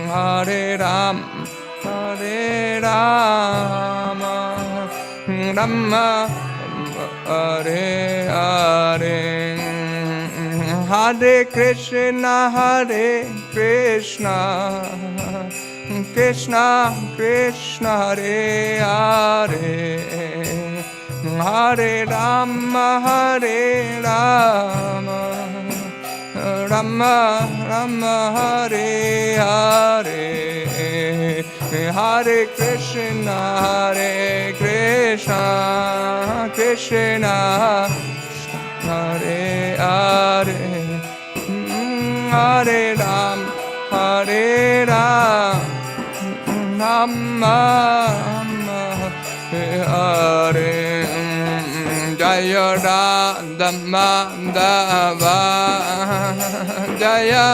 Hare Ram, Hare Rama, Rama Hare Hare, Hare Krishna, Krishna Krishna Hare Hare, Hare Rama, Rama Rama Hare Hare, Hare Krishna, Krishna Hare Hare, Hare Ram, Rama Hare, Jaya Radha Madhava, Jaya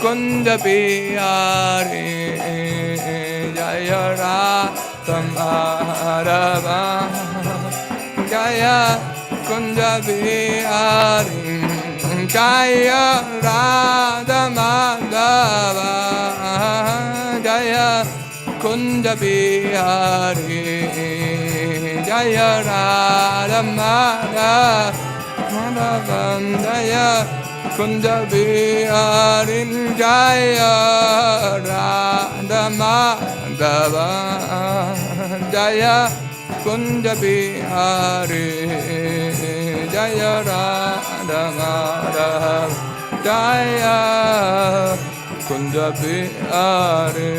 Kunda Bihari, Jaya Radha Madhava, Jaya Kunda Bihari, Jaya Radha Madhava, Jaya Kunda Bihari, Jaya Radha Madhava, Jaya Kunda Bihari, Jaya Radha Madhava, Jaya Kunda Bihari, Jaya Radha Madhava, Jaya Kunda Bihari.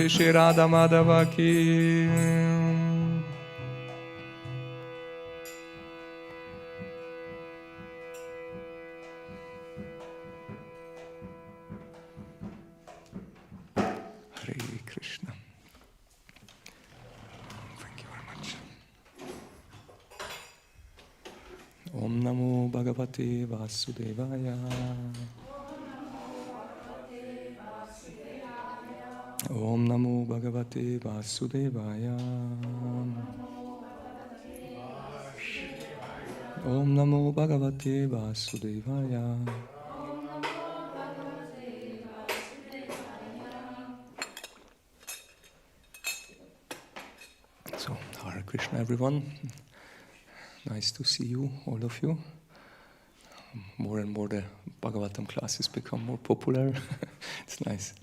Shri Radha Madhava ki. Hare Krishna. Thank you very much. Om Namo Bhagavate Vasudevaya. Om Namo Bhagavate Vasudevaya. Om Namo Bhagavate Vasudevaya. So, Hare Krishna everyone. Nice to see you, all of you. More and more the Bhagavatam classes become more popular. It's nice.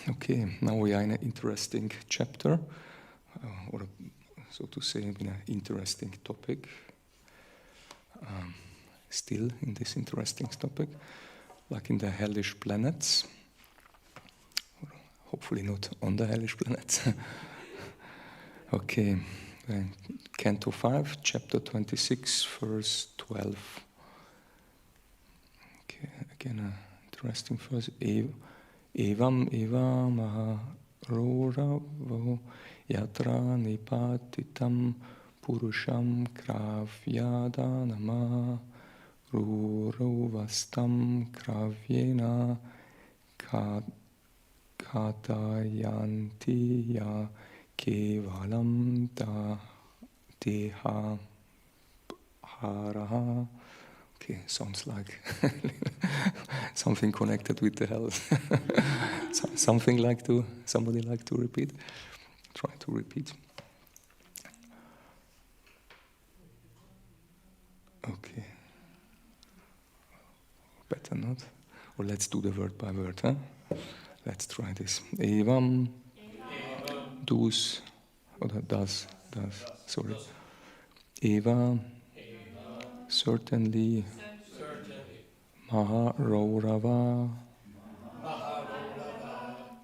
Okay, now we are in an interesting chapter, or so to say, in an interesting topic. Still in this interesting topic, like in the hellish planets. Hopefully not on the hellish planets. Okay, Canto 5, Chapter 26, verse 12. Okay, again an interesting verse. Evam eva maharoravo yatra nipatitam purusham kravyadanama rurovastam kravyena katayanti ya kevalam deha haraha. Okay, sounds like something connected with the hell. Somebody like to repeat? Try to repeat. Okay. Better not. Or let's do the word by word, huh? Let's try this. Evam, dus, or does, sorry. Eva, certainly. Maharorava,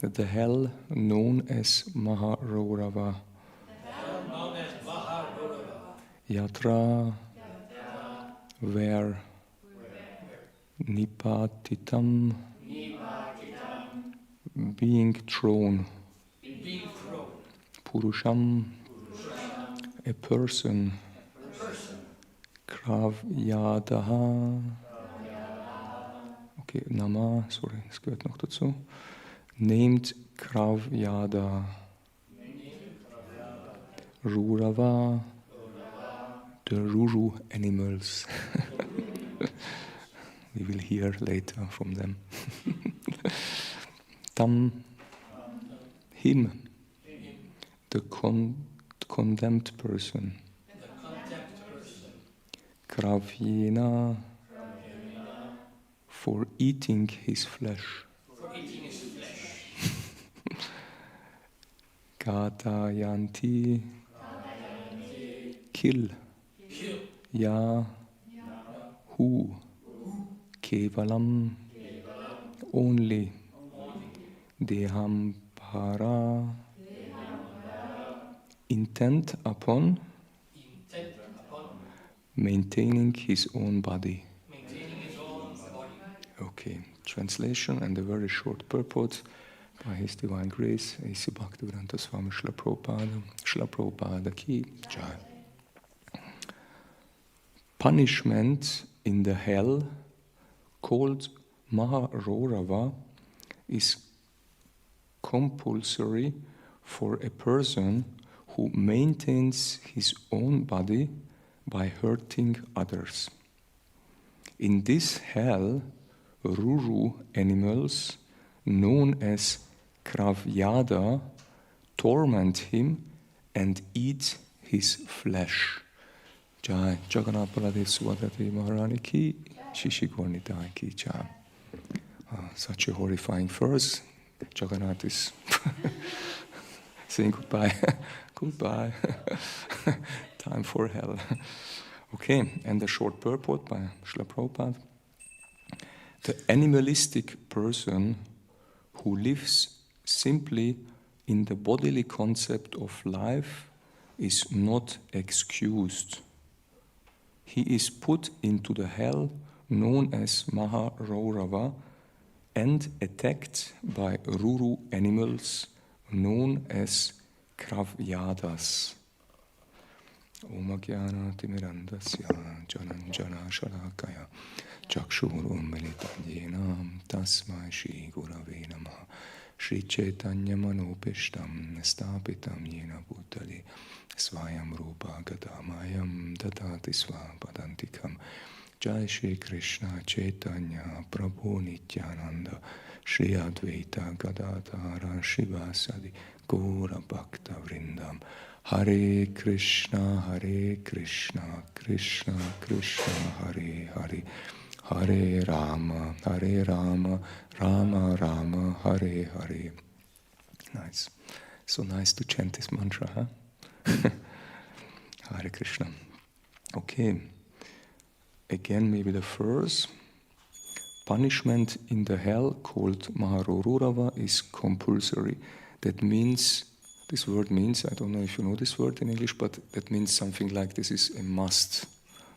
the hell known as Maharorava. Yatra, where Nipatitam, being thrown. Purusham, a person. Kravyadaha. Okay, Nama, sorry, es gehört noch dazu. Named Kravyada. Rurava, the Ruru animals. We will hear later from them. Tam, him, the condemned person. Kravyena, for eating his flesh. Katayanti, kill. Ya, who. Kevalam, only. Dehampara, intent upon. Maintaining his own body. Okay, translation and a very short purport by His Divine Grace, A.C. Bhaktivedanta Swami Srila Prabhupada Ki Jai. Punishment in the hell called Maharorava is compulsory for a person who maintains his own body by hurting others. In this hell, Ruru animals known as Kravyada torment him and eat his flesh. Jai Jagannath Baladev Subhadra Maharani Ki Shishikvarnitai Ki Jai. Such a horrifying verse. Jagannath is saying goodbye. Goodbye. Time for hell. Okay, and a short purport by Srila Prabhupada. The animalistic person who lives simply in the bodily concept of life is not excused. He is put into the hell known as Maharorava and attacked by Ruru animals known as Kravyadas. Om Jnana Timirandasya Jananjana Shalakaya Chakshurum Militanyena Tasmai Shri Gurave Namaha Shri Chaitanya Manopishtam Stapitam Yena Bhutale Svayam Rupa Gadamayam Dadati Svapadantikam Jai Shri Krishna Chaitanya Prabhu Nityananda Shri Advaita Gadadhara Shivasadi Gaura Bhakta Vrindam Hare Krishna, Krishna Krishna, Hare Hare, Hare Rama, Rama Rama, Hare Hare. Nice. So nice to chant this mantra, huh? Hare Krishna. Okay. Again, maybe the verse. Punishment in the hell called Maharorava is compulsory. That means, this word means, I don't know if you know this word in English, but that means something like this is a must.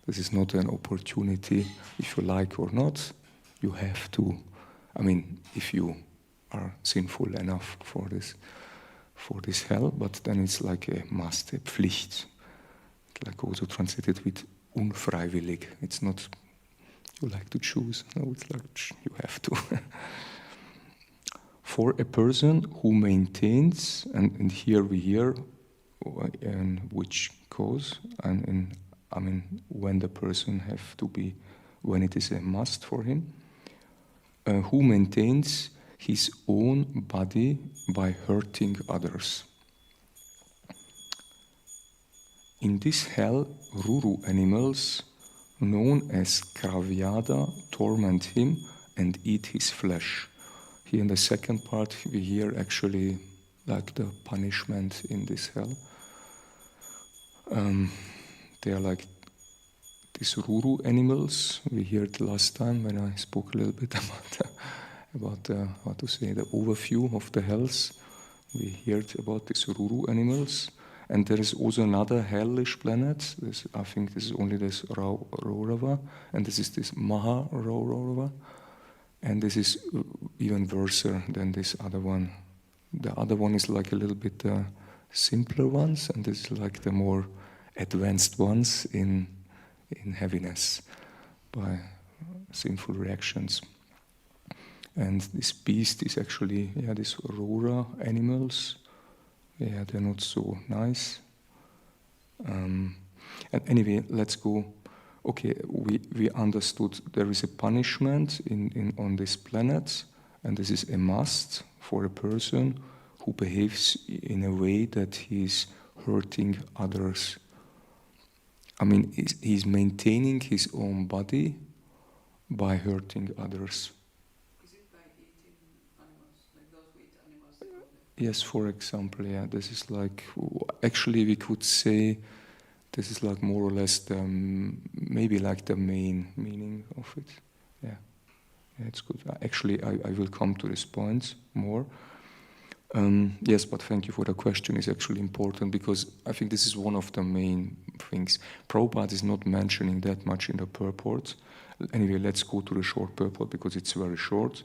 This is not an opportunity. If you like or not, you have to. I mean, if you are sinful enough for this hell, but then it's like a must, a Pflicht. Like also translated with unfreiwillig. It's not you like to choose. No, it's like you have to. For a person who maintains, and here we hear in which cause, and when the person have to be, when it is a must for him, who maintains his own body by hurting others. In this hell, Ruru animals, known as Kravyada, torment him and eat his flesh. Here in the second part, we hear actually like the punishment in this hell. They are like these Ruru animals. We heard last time when I spoke a little bit about how to say, the overview of the hells. We heard about these Ruru animals. And there is also another hellish planet. I think this is only this Rorava, and this is this Maharorava. And this is even worse than this other one. The other one is like a little bit simpler ones, and this is like the more advanced ones in heaviness by sinful reactions. And this beast is actually, these Rora animals. Yeah, they're not so nice. And anyway, let's go okay, we understood there is a punishment on this planet, and this is a must for a person who behaves in a way that he's hurting others. I mean, he's maintaining his own body by hurting others. Is it by eating animals, like those who eat animals? Yes, for example, yeah, this is like, actually we could say, this is like more or less maybe like the main meaning of it. Yeah, it's good. Actually, I will come to this point more. Yes, but thank you for the question. It's actually important because I think this is one of the main things. Prabhupada is not mentioning that much in the purport. Anyway, let's go to the short purport because it's very short.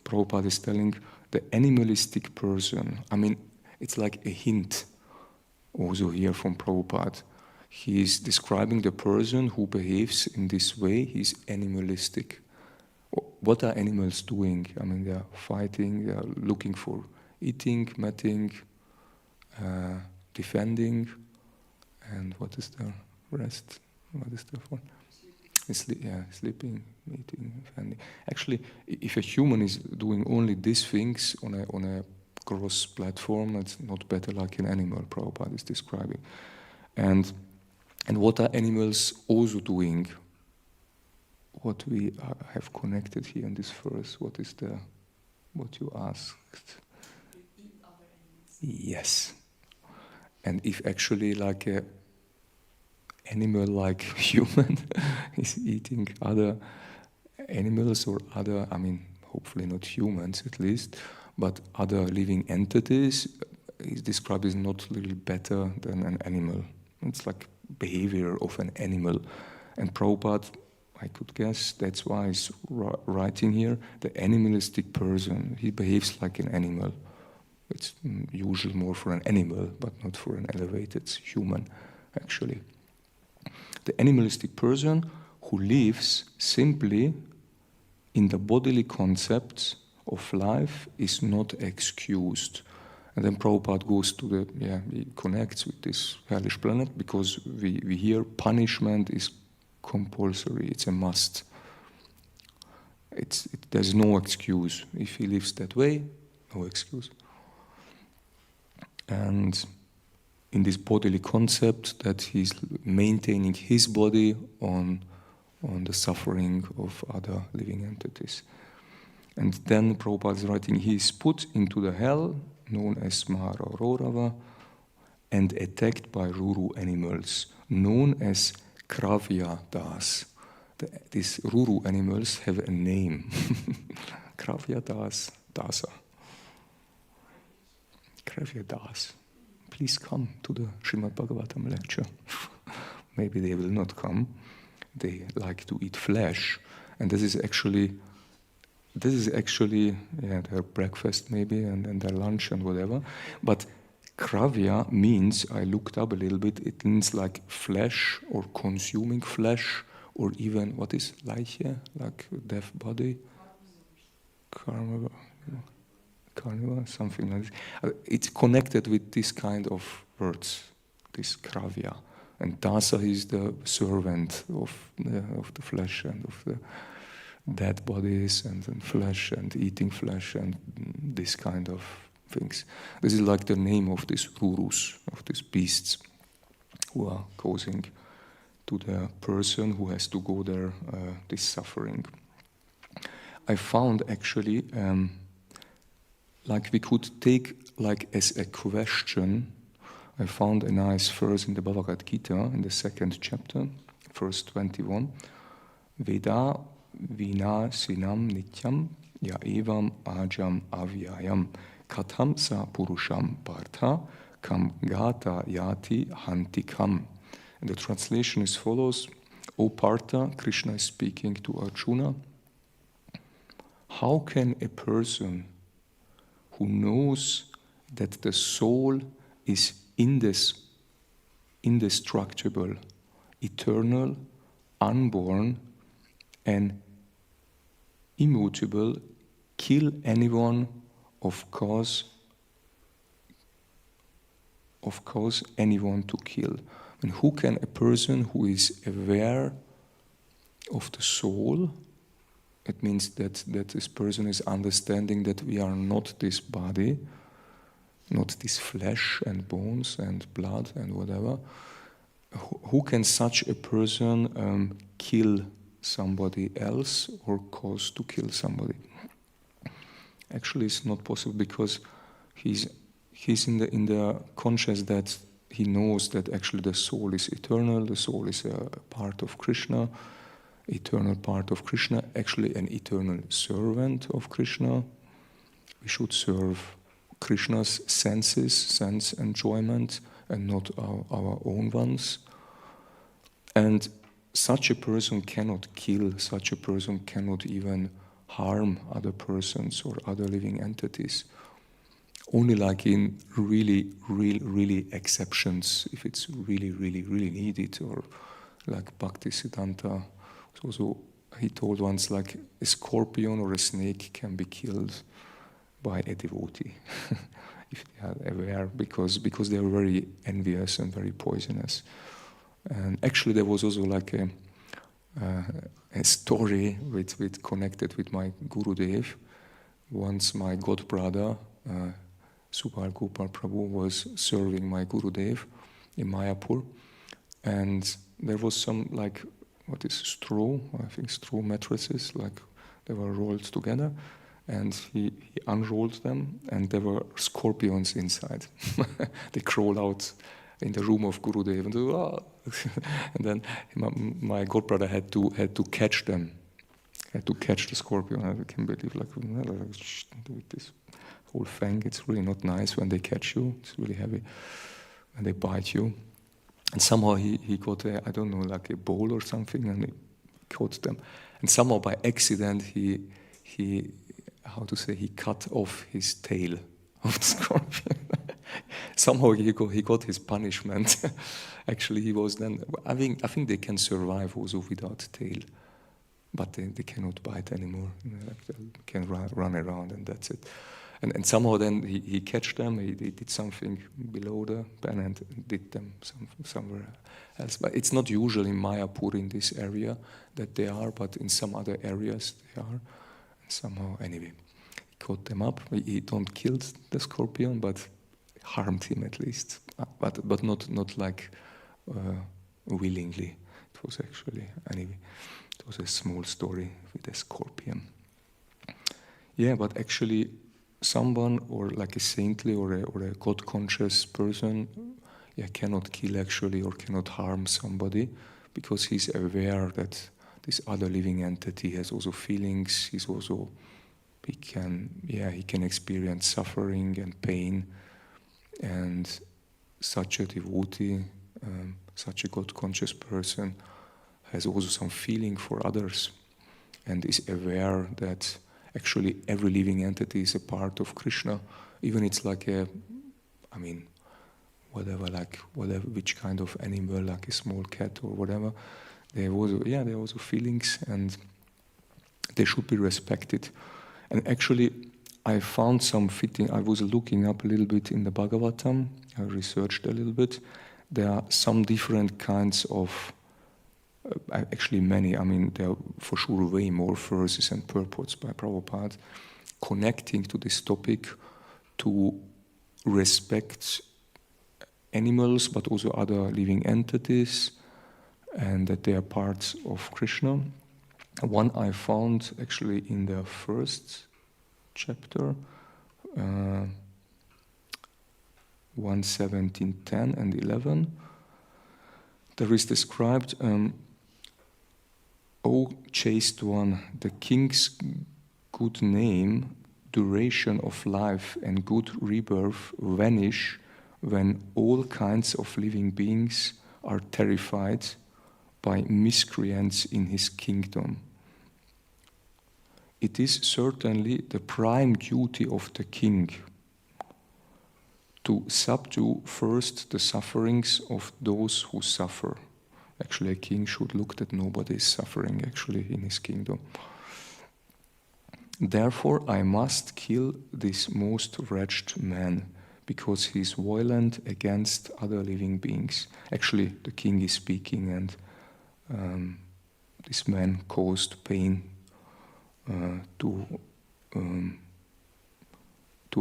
Prabhupada is telling the animalistic person, I mean, it's like a hint also here from Prabhupada. He is describing the person who behaves in this way. He's animalistic. What are animals doing? I mean, they are fighting, they are looking for eating, mating, defending, and what is the rest? What is the one? Sleeping, eating, defending. Actually, if a human is doing only these things on a gross platform, it's not better like an animal. Prabhupada is describing, and what are animals also doing? What we have connected here in this verse? What is what you asked? Eat other animals. Yes. And if actually like a animal like human is eating other animals or other, I mean, hopefully not humans at least, but other living entities, is described as not really better than an animal. It's like behavior of an animal. And Prabhupada, I could guess, that's why he's writing here, the animalistic person, he behaves like an animal. It's usually more for an animal, but not for an elevated human, actually. The animalistic person who lives simply in the bodily concepts of life is not excused. And then Prabhupada goes to he connects with this hellish planet because we hear punishment is compulsory, it's a must. There's no excuse. If he lives that way, no excuse. And in this bodily concept that he's maintaining his body on the suffering of other living entities. And then Prabhupada is writing, he is put into the hell, known as Maharorava, and attacked by Ruru animals, known as Kravya Das. These Ruru animals have a name. Kravya Das, Dasa. Kravya Das. Please come to the Śrīmad-Bhāgavatam lecture. Maybe they will not come. They like to eat flesh. And this is actually their breakfast maybe and their lunch and whatever. But Kravya means, I looked up a little bit, it means like flesh or consuming flesh or even, what is Leiche? Like deaf body? Carnivore, something like this. It's connected with this kind of words, this Kravya. And Dasa is the servant of the flesh and of the dead bodies and flesh and eating flesh and this kind of things. This is like the name of these Rurus, of these beasts who are causing to the person who has to go there this suffering. I found actually, like we could take like as a question, I found a nice verse in the Bhagavad Gita in the 2nd chapter, verse 21. Veda vina sinam nityam ya evam ajam avyayam katham sa purusham partha kam gata yati hantikam. And the translation is follows. O Partha, Krishna is speaking to Arjuna. How can a person who knows that the soul is indestructible, eternal, unborn, and immutable, kill anyone of cause anyone to kill? And who can a person who is aware of the soul. It means that this person is understanding that we are not this body, not this flesh and bones and blood and whatever. Who can such a person kill somebody else or cause to kill somebody? Actually, it's not possible, because he's in the conscious that he knows that actually the soul is eternal, the soul is a part of Krishna, eternal part of Krishna, actually an eternal servant of Krishna. We should serve Krishna's senses, sense enjoyment, and not our own ones. And such a person cannot kill, such a person cannot even harm other persons or other living entities. Only like in really exceptions, if it's really needed, or like Bhaktisiddhanta. So he told once, like a scorpion or a snake can be killed by a devotee, if they are aware, because they are very envious and very poisonous. And actually, there was also like a story with connected with my Gurudev. Once my godbrother, Subal Gopal Prabhu, was serving my Gurudev in Mayapur, and there was some like, what is straw? I think straw mattresses, like they were rolled together, and he unrolled them, and there were scorpions inside. They crawled out in the room of Gurudev, and then my godbrother had to catch them, had to catch the scorpion. I can't believe, like with this whole fang. It's really not nice when they catch you. It's really heavy, and they bite you. And somehow he got I don't know, like a bowl or something, and he caught them. And somehow by accident he cut off his tail of the scorpion. Somehow he got his punishment. Actually, he was then. I think they can survive also without tail, but they cannot bite anymore. They can run around, and that's it. And somehow then he catch them. He did something below the pen and did them somewhere else. But it's not usual in Mayapur, in this area, that they are. But in some other areas they are. And somehow, anyway, he caught them up. He don't kill the scorpion, but harmed him at least. But not like willingly. It was actually, anyway, it was a small story with a scorpion. Yeah, but actually, someone, or like a saintly or a God-conscious person, cannot kill actually, or cannot harm somebody, because he's aware that this other living entity has also feelings. He can experience suffering and pain, and such a devotee, such a God-conscious person has also some feeling for others, and is aware that actually every living entity is a part of Krishna. Even it's like which kind of animal, like a small cat or whatever, they have also feelings, and they should be respected. And actually, I found some fitting. I was looking up a little bit in the Bhagavatam. I researched a little bit. There are some different kinds of, actually many. There are for sure way more verses and purports by Prabhupada connecting to this topic, to respect animals, but also other living entities, and that they are parts of Krishna. One I found actually in the first chapter, 1:17, 10 and 11. There is described, O chaste one, the king's good name, duration of life, and good rebirth vanish when all kinds of living beings are terrified by miscreants in his kingdom. It is certainly the prime duty of the king to subdue first the sufferings of those who suffer. Actually, a king should look that nobody is suffering actually in his kingdom. Therefore, I must kill this most wretched man, because he is violent against other living beings. Actually, the king is speaking, and this man caused pain to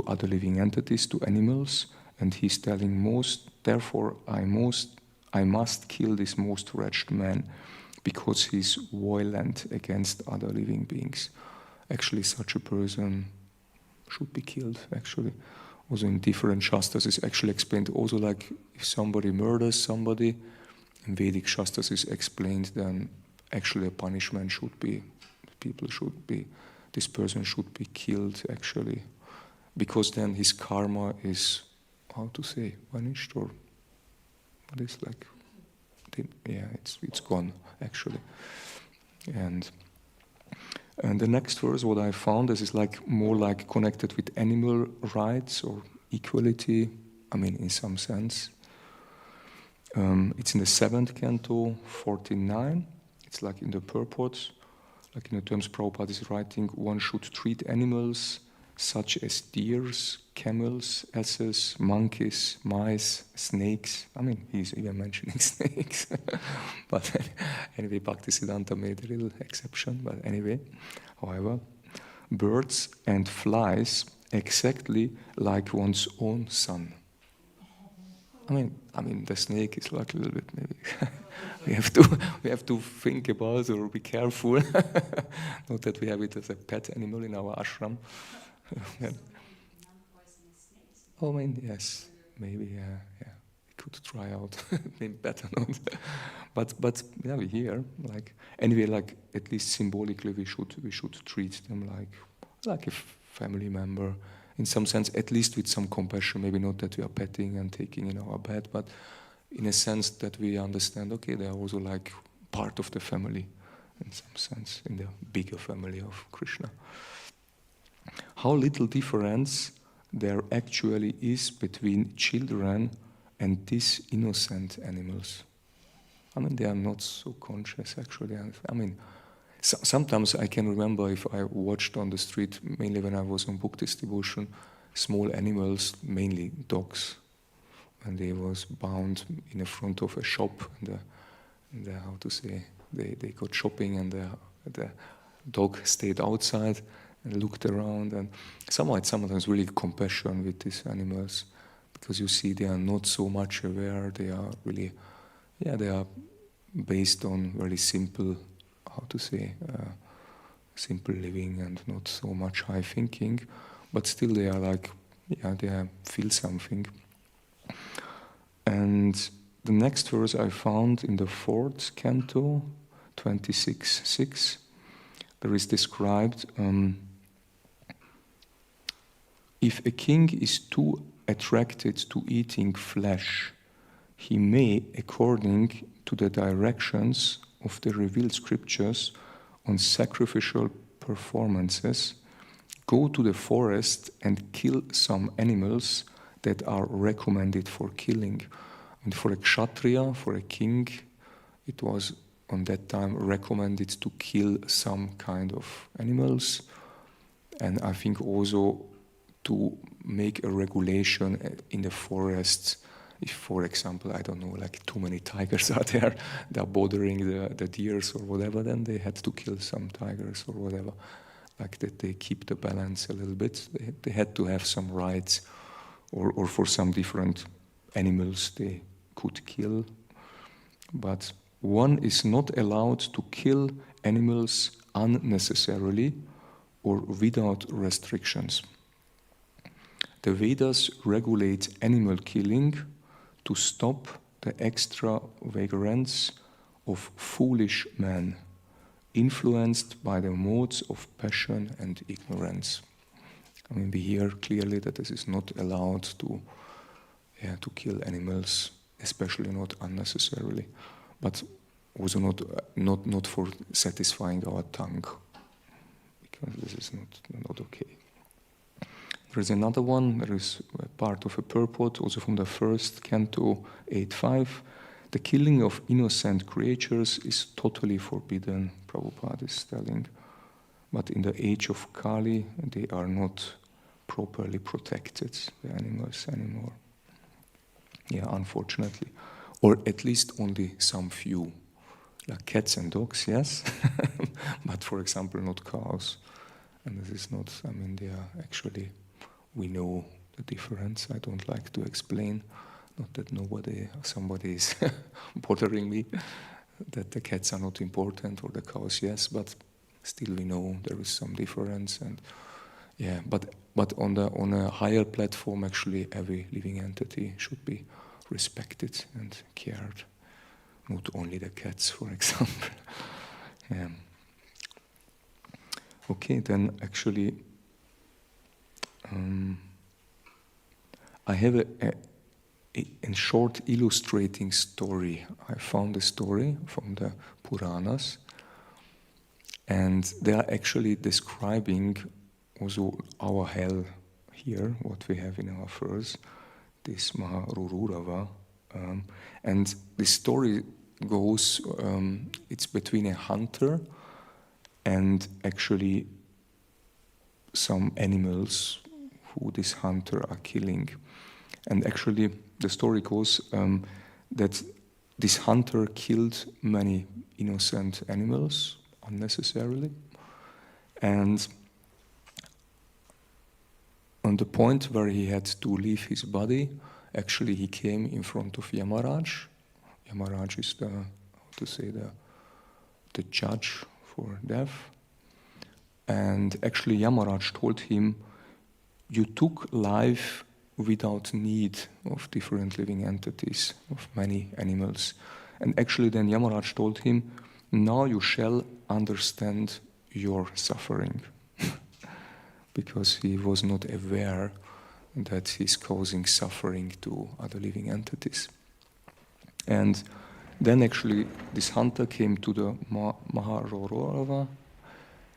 other living entities, to animals, and he's telling therefore I must kill this most wretched man because he's violent against other living beings. Actually, such a person should be killed, actually. Also in different shastras is actually explained, also like if somebody murders somebody, in Vedic shastras is explained, then actually a punishment should be, this person should be killed, actually. Because then his karma is, how to say, vanished, or what is like, it's gone, actually. And the next verse, what I found, is like more like connected with animal rights or equality, I mean, in some sense. It's in the 7th canto, 49. It's like in the purport, like in the terms Prabhupada is writing, one should treat animals such as deers, camels, asses, monkeys, mice, snakes. I mean, he's even mentioning snakes. But anyway, Bhaktisiddhanta made a little exception. But anyway, however, birds and flies exactly like one's own son. I mean, the snake is like a little bit maybe. we have to think about or be careful. Not that we have it as a pet animal in our ashram. Oh, I mean, yes, maybe, yeah, we could try out, maybe better not. But yeah, we hear like anyway, like at least symbolically, we should treat them like a family member, in some sense, at least with some compassion. Maybe not that we are petting and taking in our bed, but in a sense that we understand. Okay, they are also like part of the family, in some sense, in the bigger family of Krishna. How little difference there actually is between children and these innocent animals. I mean, they are not so conscious, actually. I mean, sometimes I can remember if I watched on the street, mainly when I was on book distribution, small animals, mainly dogs, and they was bound in the front of a shop, and how to say, they got shopping, and the dog stayed outside and looked around, and somehow it's sometimes really compassion with these animals, because you see they are not so much aware, they are really, they are based on very simple, how to say, simple living and not so much high thinking, but still they are like, they feel something. And the next verse I found in the 4th canto, 26:6, there is described, if a king is too attracted to eating flesh, he may, according to the directions of the revealed scriptures on sacrificial performances, go to the forest and kill some animals that are recommended for killing. And for a kshatriya, for a king, it was on that time recommended to kill some kind of animals, and I think also to make a regulation in the forests. If, for example, I don't know, like too many tigers are there, they're bothering the deers or whatever, then they had to kill some tigers or whatever. Like that they keep the balance a little bit. They had to have some rights, or for some different animals they could kill. But one is not allowed to kill animals unnecessarily or without restrictions. The Vedas regulate animal killing to stop the extravagance of foolish men, influenced by the modes of passion and ignorance. I mean, we hear clearly that this is not allowed to kill animals, especially not unnecessarily, but also not for satisfying our tongue, because this is not okay. There is another one, there is a part of a purport, also from the 1st canto, 8:5. The killing of innocent creatures is totally forbidden, Prabhupada is telling. But in the age of Kali, they are not properly protected, the animals, anymore. Yeah, unfortunately. Or at least only some few. like cats and dogs, yes, but for example not cows. And this is not, I mean, they are actually, we know the difference. I don't like to explain, not that somebody is bothering me, that the cats are not important or the cows, yes, but still we know there is some difference. And yeah, but on a higher platform, actually every living entity should be respected and cared, not only the cats, for example. Yeah. Okay, then actually, I have a short illustrating story. I found a story from the Puranas, and they are actually describing also our hell here, what we have in our verse, this Maharururava. And the story goes, it's between a hunter and actually some animals who this hunter are killing. And actually the story goes that this hunter killed many innocent animals unnecessarily. And on the point where he had to leave his body, actually he came in front of Yamaraj. Yamaraj is the judge for death. And actually Yamaraj told him, you took life without need of different living entities, of many animals. And actually then Yamaraj told him, now you shall understand your suffering. Because he was not aware that he's causing suffering to other living entities. And then actually this hunter came to the Maharururava,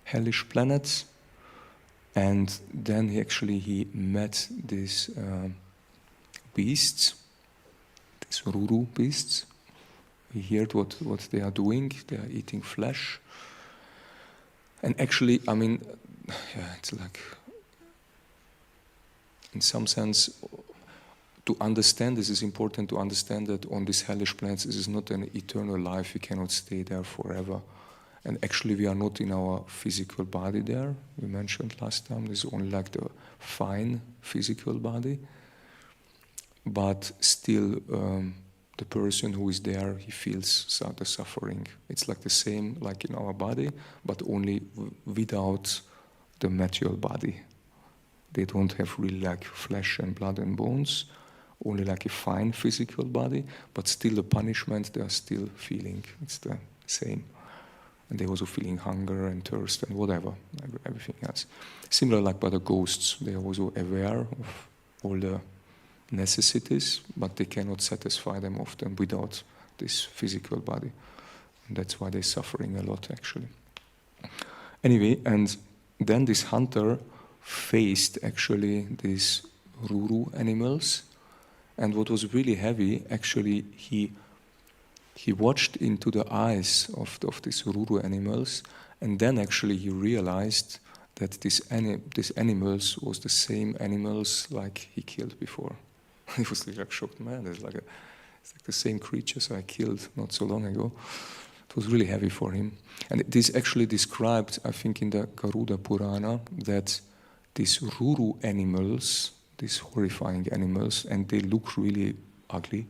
hellish planets, and then he met these beasts, these Ruru beasts. He heard what they are doing. They are eating flesh. And actually, I mean, yeah, it's like, in some sense, to understand this is important to understand that on these hellish planets, this is not an eternal life. We cannot stay there forever. And actually, we are not in our physical body there. We mentioned last time, this is only like the fine physical body. But still, the person who is there, he feels the suffering. It's like the same like in our body, but only without the material body. They don't have really like flesh and blood and bones, only like a fine physical body, but still the punishment they are still feeling. It's the same. And they're also feeling hunger and thirst and whatever, everything else. Similar like by the ghosts, they are also aware of all the necessities, but they cannot satisfy them often without this physical body. And that's why they're suffering a lot, actually. Anyway, and then this hunter faced actually these Ruru animals, and what was really heavy, actually, he watched into the eyes of these Ruru animals, and then actually he realized that these animals was the same animals like he killed before. He was like shocked, man, it's like the same creatures I killed not so long ago. It was really heavy for him. And it is actually described, I think, in the Garuda Purana, that these Ruru animals, these horrifying animals, and they look really ugly.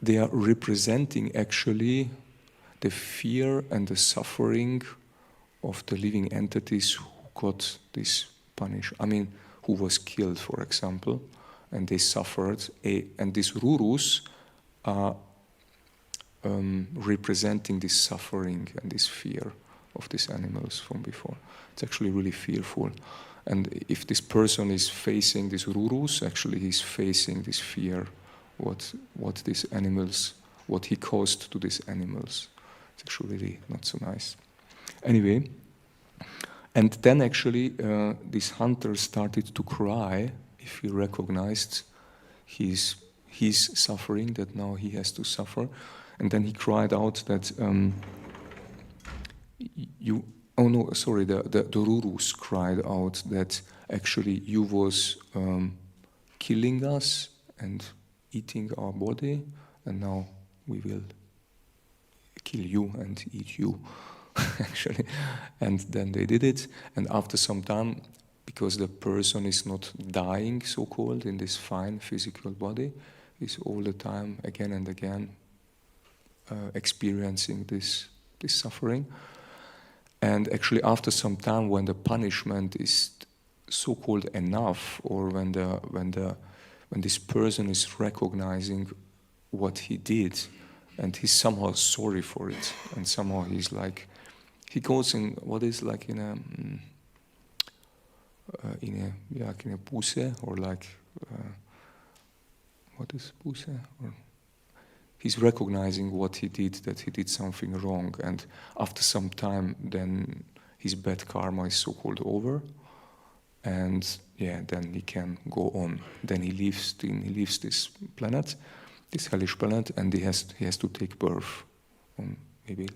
They are representing actually the fear and the suffering of the living entities who got this punish. I mean, who was killed, for example, and they suffered. And these Rurus are representing this suffering and this fear of these animals from before. It's actually really fearful. And if this person is facing these Rurus, actually he's facing this fear, what these animals, what he caused to these animals. It's actually really not so nice. Anyway, and then actually this hunter started to cry if he recognized his suffering, that now he has to suffer. And then he cried out that the Rurus cried out that actually you was killing us and eating our body, and now we will kill you and eat you, actually. And then they did it, and after some time, because the person is not dying, so-called, in this fine physical body, is all the time, again and again, experiencing this suffering. And actually after some time, when the punishment is so-called enough, or when this person is recognizing what he did, and he's somehow sorry for it, and somehow he's like, he goes in what is like in a puse, or like what is puse? Or he's recognizing what he did, that he did something wrong, and after some time, then his bad karma is so-called over, and then he can go on. Then he leaves this planet, this hellish planet, and he has to take birth on, maybe,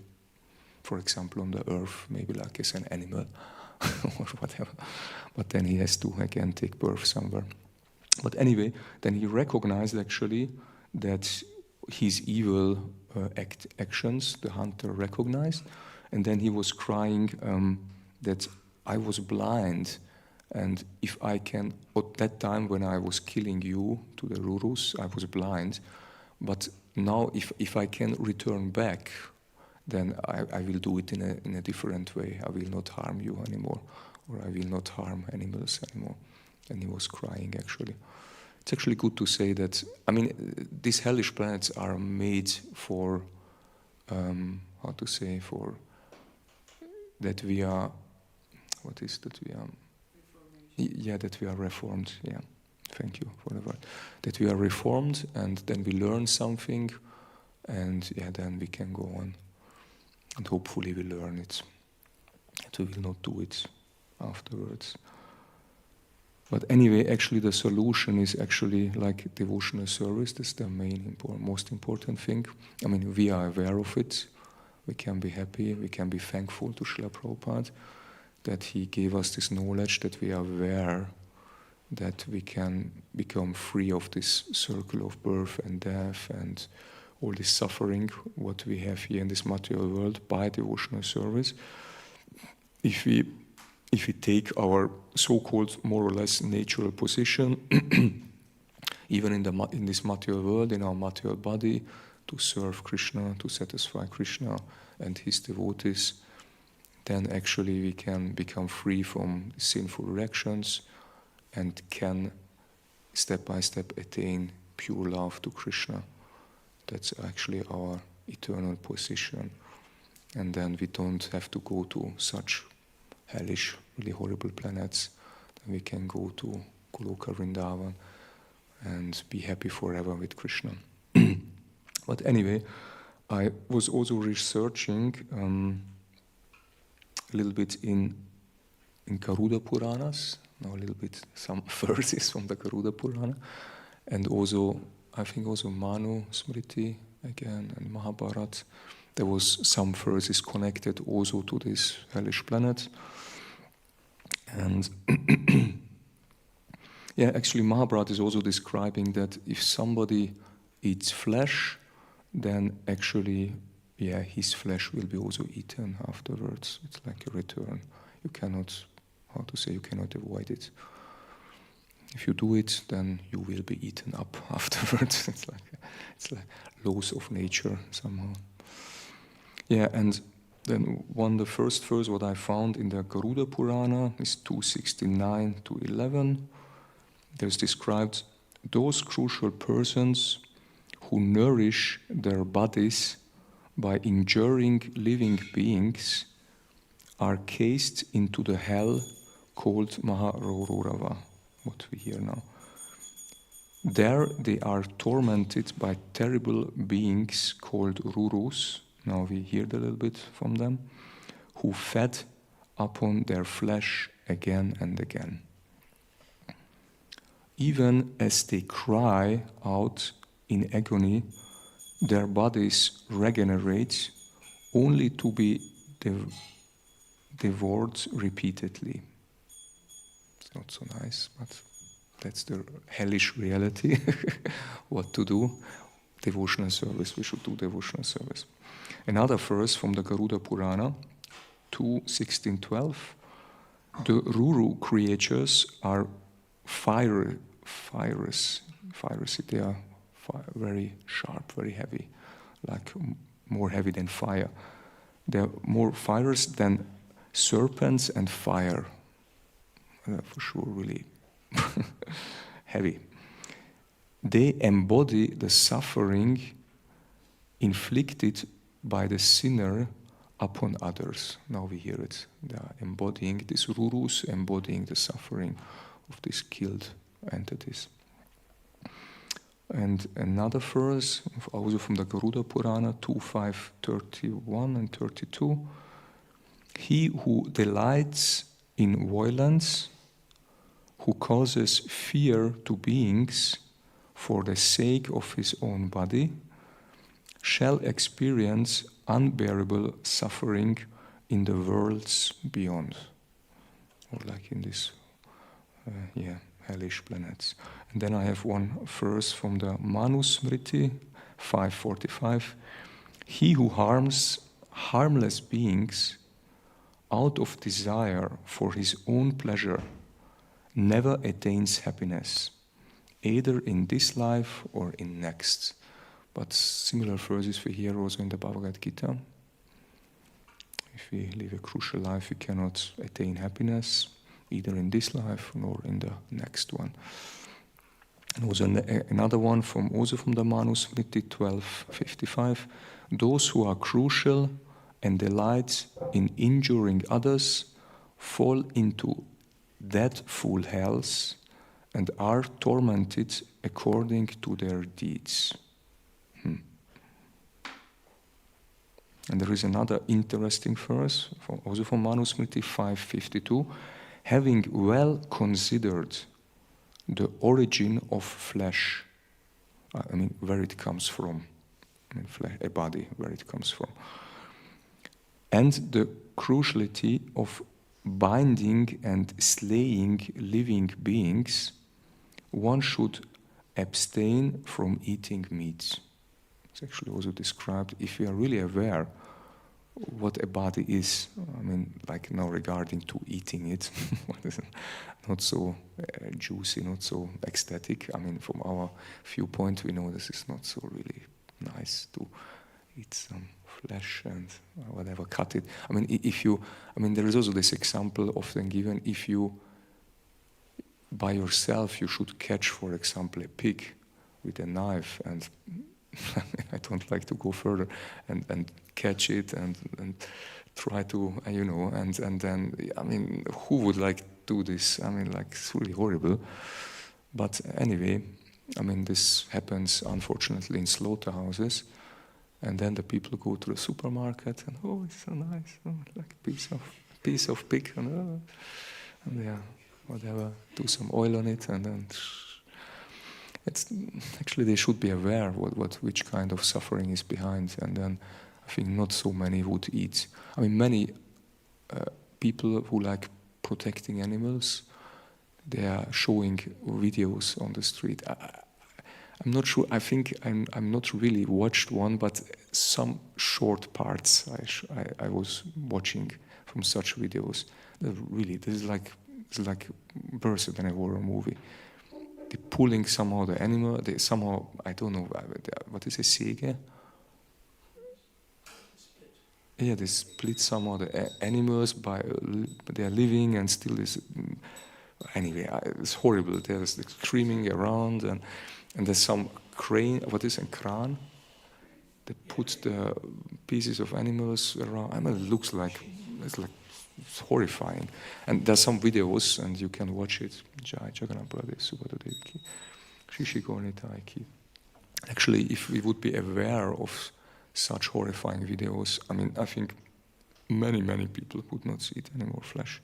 for example, on the earth, maybe like as an animal or whatever. But then he has to again take birth somewhere. But anyway, then he recognized actually that his evil actions, the hunter recognized, and then he was crying that I was blind, and if I can, at that time when I was killing you to the Rurus, I was blind, but now if I can return back, then I will do it in a different way. I will not harm you anymore, or I will not harm animals anymore. And he was crying, actually. It's actually good to say that, I mean, these hellish planets are made for, for that we are, what is that we are? Yeah, that we are reformed, yeah. Thank you for the word. That we are reformed, and then we learn something, and then we can go on. And hopefully we learn it. And we will not do it afterwards. But anyway, actually the solution is actually like devotional service. That's the most important thing. I mean, we are aware of it. We can be happy, we can be thankful to Srila Prabhupada that he gave us this knowledge, that we are aware that we can become free of this circle of birth and death and all this suffering, what we have here in this material world by devotional service. If we take our so-called more or less natural position, even in this material world, in our material body, to serve Krishna, to satisfy Krishna and his devotees, then actually we can become free from sinful reactions and can step by step attain pure love to Krishna. That's actually our eternal position. And then we don't have to go to such hellish, really horrible planets. Then we can go to Goloka Vrindavan and be happy forever with Krishna. But anyway, I was also researching a little bit in Garuda Puranas, now a little bit some verses from the Garuda Purana, and also I think also Manu Smriti again and Mahabharata. There was some verses connected also to this hellish planet. And actually Mahabharata is also describing that if somebody eats flesh, then actually, his flesh will be also eaten afterwards. It's like a return. You cannot, you cannot avoid it. If you do it, then you will be eaten up afterwards. It's like laws of nature somehow. Yeah, and then the first verse what I found in the Garuda Purana is 269 to 11. There's described those crucial persons who nourish their bodies by injuring living beings are cast into the hell called Maharorava, what we hear now. There they are tormented by terrible beings called Rurus, now we hear a little bit from them, who fed upon their flesh again and again. Even as they cry out in agony, their bodies regenerate only to be devoured repeatedly. It's not so nice, but that's the hellish reality. What to do? devotional service. We should do devotional service. Another verse from the Garuda Purana, 2:16-12. The Ruru creatures are fiery. They are very sharp, very heavy, like more heavy than fire. They are more fierce than serpents and fire. For sure, really heavy. They embody the suffering inflicted by the sinner upon others. Now we hear it. They are embodying, these Rurus embodying the suffering of these killed entities. And another verse, also from the Garuda Purana, 2:5:31 and 32. He who delights in violence, who causes fear to beings for the sake of his own body, shall experience unbearable suffering in the worlds beyond, or like in this, hellish planets. And then I have one verse from the Manusmriti, 5:45. He who harms harmless beings out of desire for his own pleasure never attains happiness, either in this life or in next. But similar verses we hear also in the Bhagavad Gita. If we live a crucial life, we cannot attain happiness, either in this life nor in the next one. And also another one also from the Manusmriti 12:55. Those who are crucial and delight in injuring others fall into deathful hells and are tormented according to their deeds. And there is another interesting verse, also from Manusmriti 5:52. Having well considered the origin of flesh, where it comes from, flesh, a body, where it comes from, and the cruciality of binding and slaying living beings, one should abstain from eating meat. It's actually also described, if we are really aware what a body is, like now regarding to eating it, not so juicy, not so ecstatic. From our viewpoint, we know this is not so really nice to eat some flesh and whatever, cut it. There is also this example often given, if you, by yourself, you should catch, for example, a pig with a knife, and I don't like to go further, and catch it and try to, and then, who would like to do this? It's really horrible. But anyway, this happens, unfortunately, in slaughterhouses. And then the people go to the supermarket and, it's so nice, like a piece of pig, and whatever, do some oil on it, and then it's actually they should be aware which kind of suffering is behind, and then I think not so many would eat. Many people who like protecting animals, they are showing videos on the street. I'm not sure. I think I'm not really watched one, but some short parts I was watching from such videos. Really, this is like worse than a horror movie. They're pulling somehow the animal. They somehow, I don't know what is a säge. Yeah, they split somehow the animals by they are living and still is. Anyway, it's horrible. There's like screaming around and there's some crane. What is a crane? They put the pieces of animals around. It looks like it's horrifying. And there's some videos, and you can watch it. Actually, if we would be aware of such horrifying videos, I think many people would not eat any more flesh.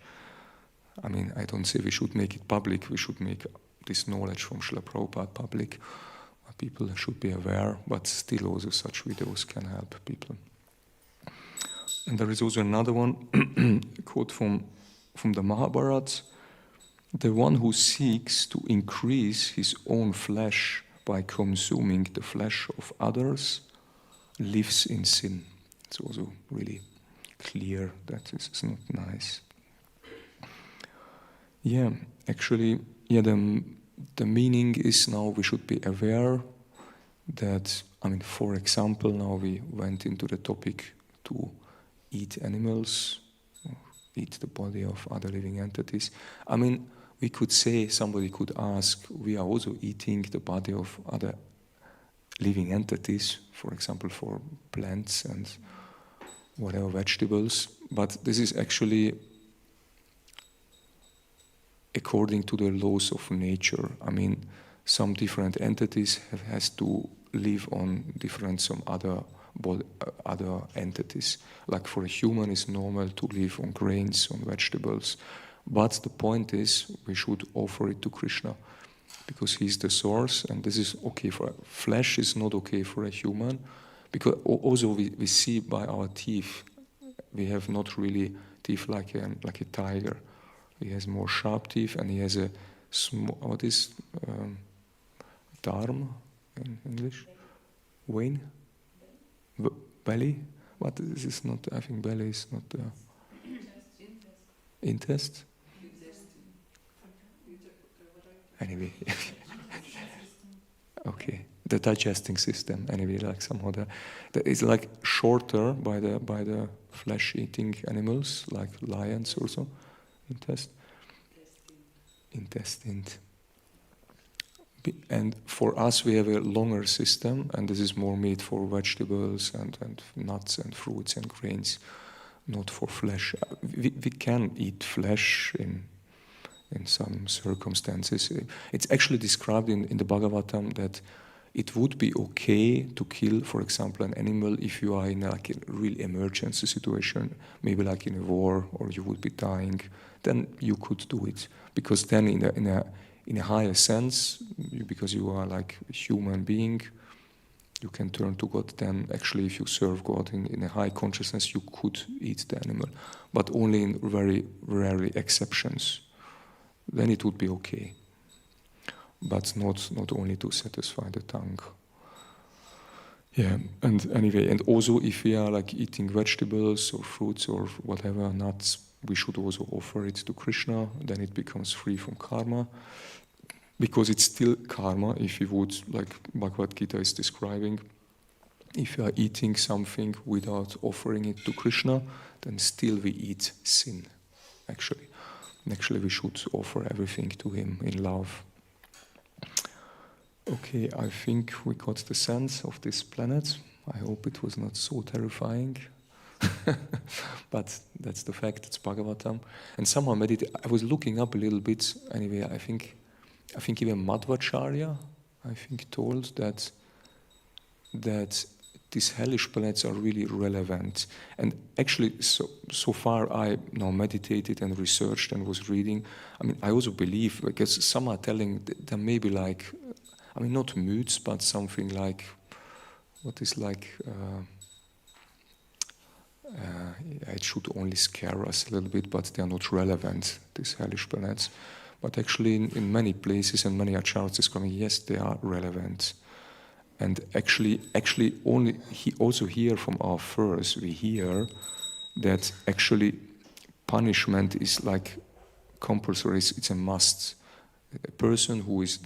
I don't say we should make it public. We should make this knowledge from Srila Prabhupada public. People should be aware, but still also such videos can help people. And there is also another one, quote from the Mahabharata. The one who seeks to increase his own flesh by consuming the flesh of others lives in sin. It's also really clear that this is not nice. Yeah, actually, the meaning is now we should be aware that, for example, now we went into the topic to eat animals, or eat the body of other living entities. We could say, somebody could ask, we are also eating the body of other living entities, for example, for plants and whatever vegetables, but this is actually according to the laws of nature. Some different entities has to live on some other entities. Like for a human, it's normal to live on grains, on vegetables. But the point is, we should offer it to Krishna, because he's the source, and this is okay for flesh. Is not okay for a human, because also we see by our teeth, we have not really teeth like a tiger. He has more sharp teeth, and he has a small, what is darm in English? Vein? Belly? What this is not, I think belly is not intest? Anyway. Okay. The digesting system, anyway, like somehow that is like shorter by the flesh-eating animals, like lions also. Intestine. And for us, we have a longer system, and this is more made for vegetables and nuts and fruits and grains, not for flesh. We can eat flesh in some circumstances. It's actually described in the Bhagavatam that it would be okay to kill, for example, an animal if you are in a real emergency situation, maybe like in a war, or you would be dying. Then you could do it, because then in a higher sense, because you are like a human being, you can turn to God. Then actually, if you serve God in a high consciousness, you could eat the animal, but only in very rare exceptions. Then it would be okay, but not only to satisfy the tongue. Yeah, and anyway, and also if we are like eating vegetables or fruits or whatever, nuts, we should also offer it to Krishna. Then it becomes free from karma, because it's still karma. If you would, like Bhagavad Gita is describing, if you are eating something without offering it to Krishna, then still we eat sin, actually. Actually, we should offer everything to him in love. Okay, I think we got the sense of this planet. I hope it was not so terrifying. But that's the fact, it's Bhagavatam. And somehow I was looking up a little bit, anyway, I think even Madhvacharya, told that these hellish planets are really relevant. And actually, so far I now meditated and researched and was reading. I also believe, because some are telling there may be like, not myths, but something like, what is like, it should only scare us a little bit, but they are not relevant, these hellish planets. But actually, in many places and many acharyas is coming, yes, they are relevant. And actually, only also here from our verse, we hear that actually punishment is like compulsory. It's a must. A person who is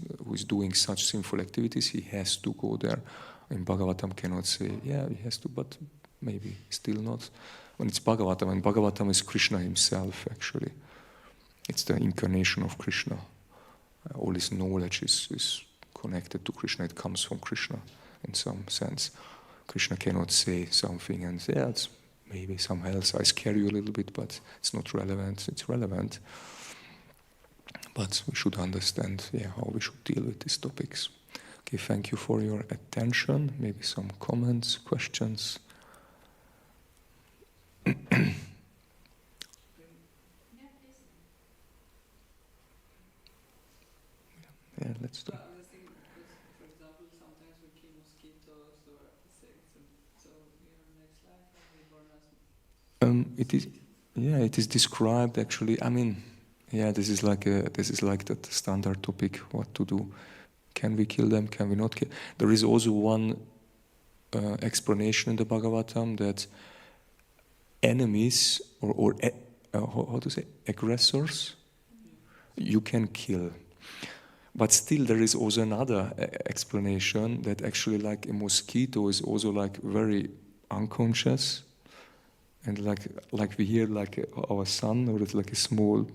doing such sinful activities, he has to go there. In Bhagavatam cannot say, yeah, he has to, but maybe still not. When it's Bhagavatam, and Bhagavatam is Krishna himself, actually. It's the incarnation of Krishna. All his knowledge is connected to Krishna. It comes from Krishna in some sense. Krishna cannot say something and say, yeah, it's maybe some else. I scare you a little bit, but it's not relevant. It's relevant. But we should understand, how we should deal with these topics. Okay, thank you for your attention. Maybe some comments, questions. Yeah, let's do. I was thinking, because, for example, sometimes we kill mosquitoes or insects, and so we are next life and we burn us. It is described actually. This is like the standard topic. What to do? Can we kill them? Can we not kill? There is also one explanation in the Bhagavatam that enemies or how to say, aggressors, you can kill. But still there is also another explanation that actually like a mosquito is also like very unconscious, and like we hear like our son, or it's like a small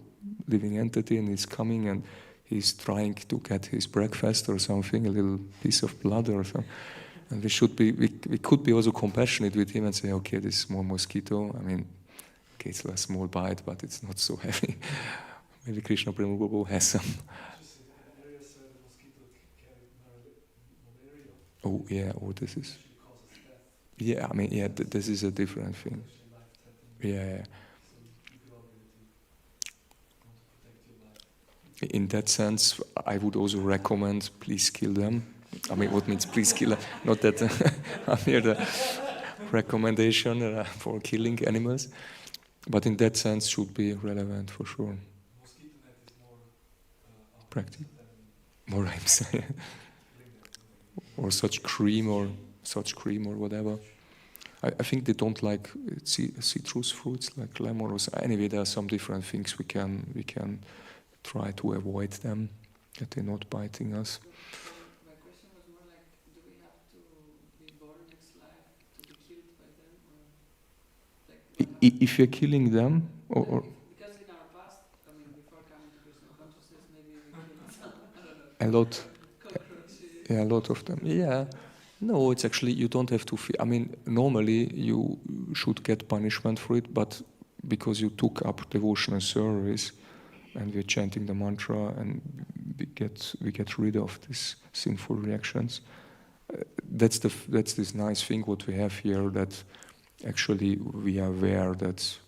living entity, and he's coming and he's trying to get his breakfast or something, a little piece of blood or something. And we could be also compassionate with him and say, okay, this small mosquito, I mean, okay, it's a small bite, but it's not so heavy. Maybe Krishna Prema Prabhu has some. Oh yeah, this is. Yeah, I mean, yeah, this is a different thing. Yeah. In that sense, I would also recommend, please kill them. I mean, what means please kill them? Not that I'm here the recommendation for killing animals, but in that sense should be relevant for sure. Practice. More rhymes. Or such cream or whatever. I think they don't like citrus fruits like lemon or so. Anyway, there are some different things we can try to avoid them, that they're not biting us. My question was more like, do we have to be born next life to be killed by them, or like if you're killing them, or because in our past, I mean, before coming to Krishna consciousness, maybe we killed some, I don't know. a lot. Cockroaches. Yeah, a lot of them. Yeah. No, it's actually, you don't have to fear. I mean, normally you should get punishment for it, but because you took up devotional service and we're chanting the mantra and we get rid of these sinful reactions, that's this nice thing what we have here, that actually we are aware that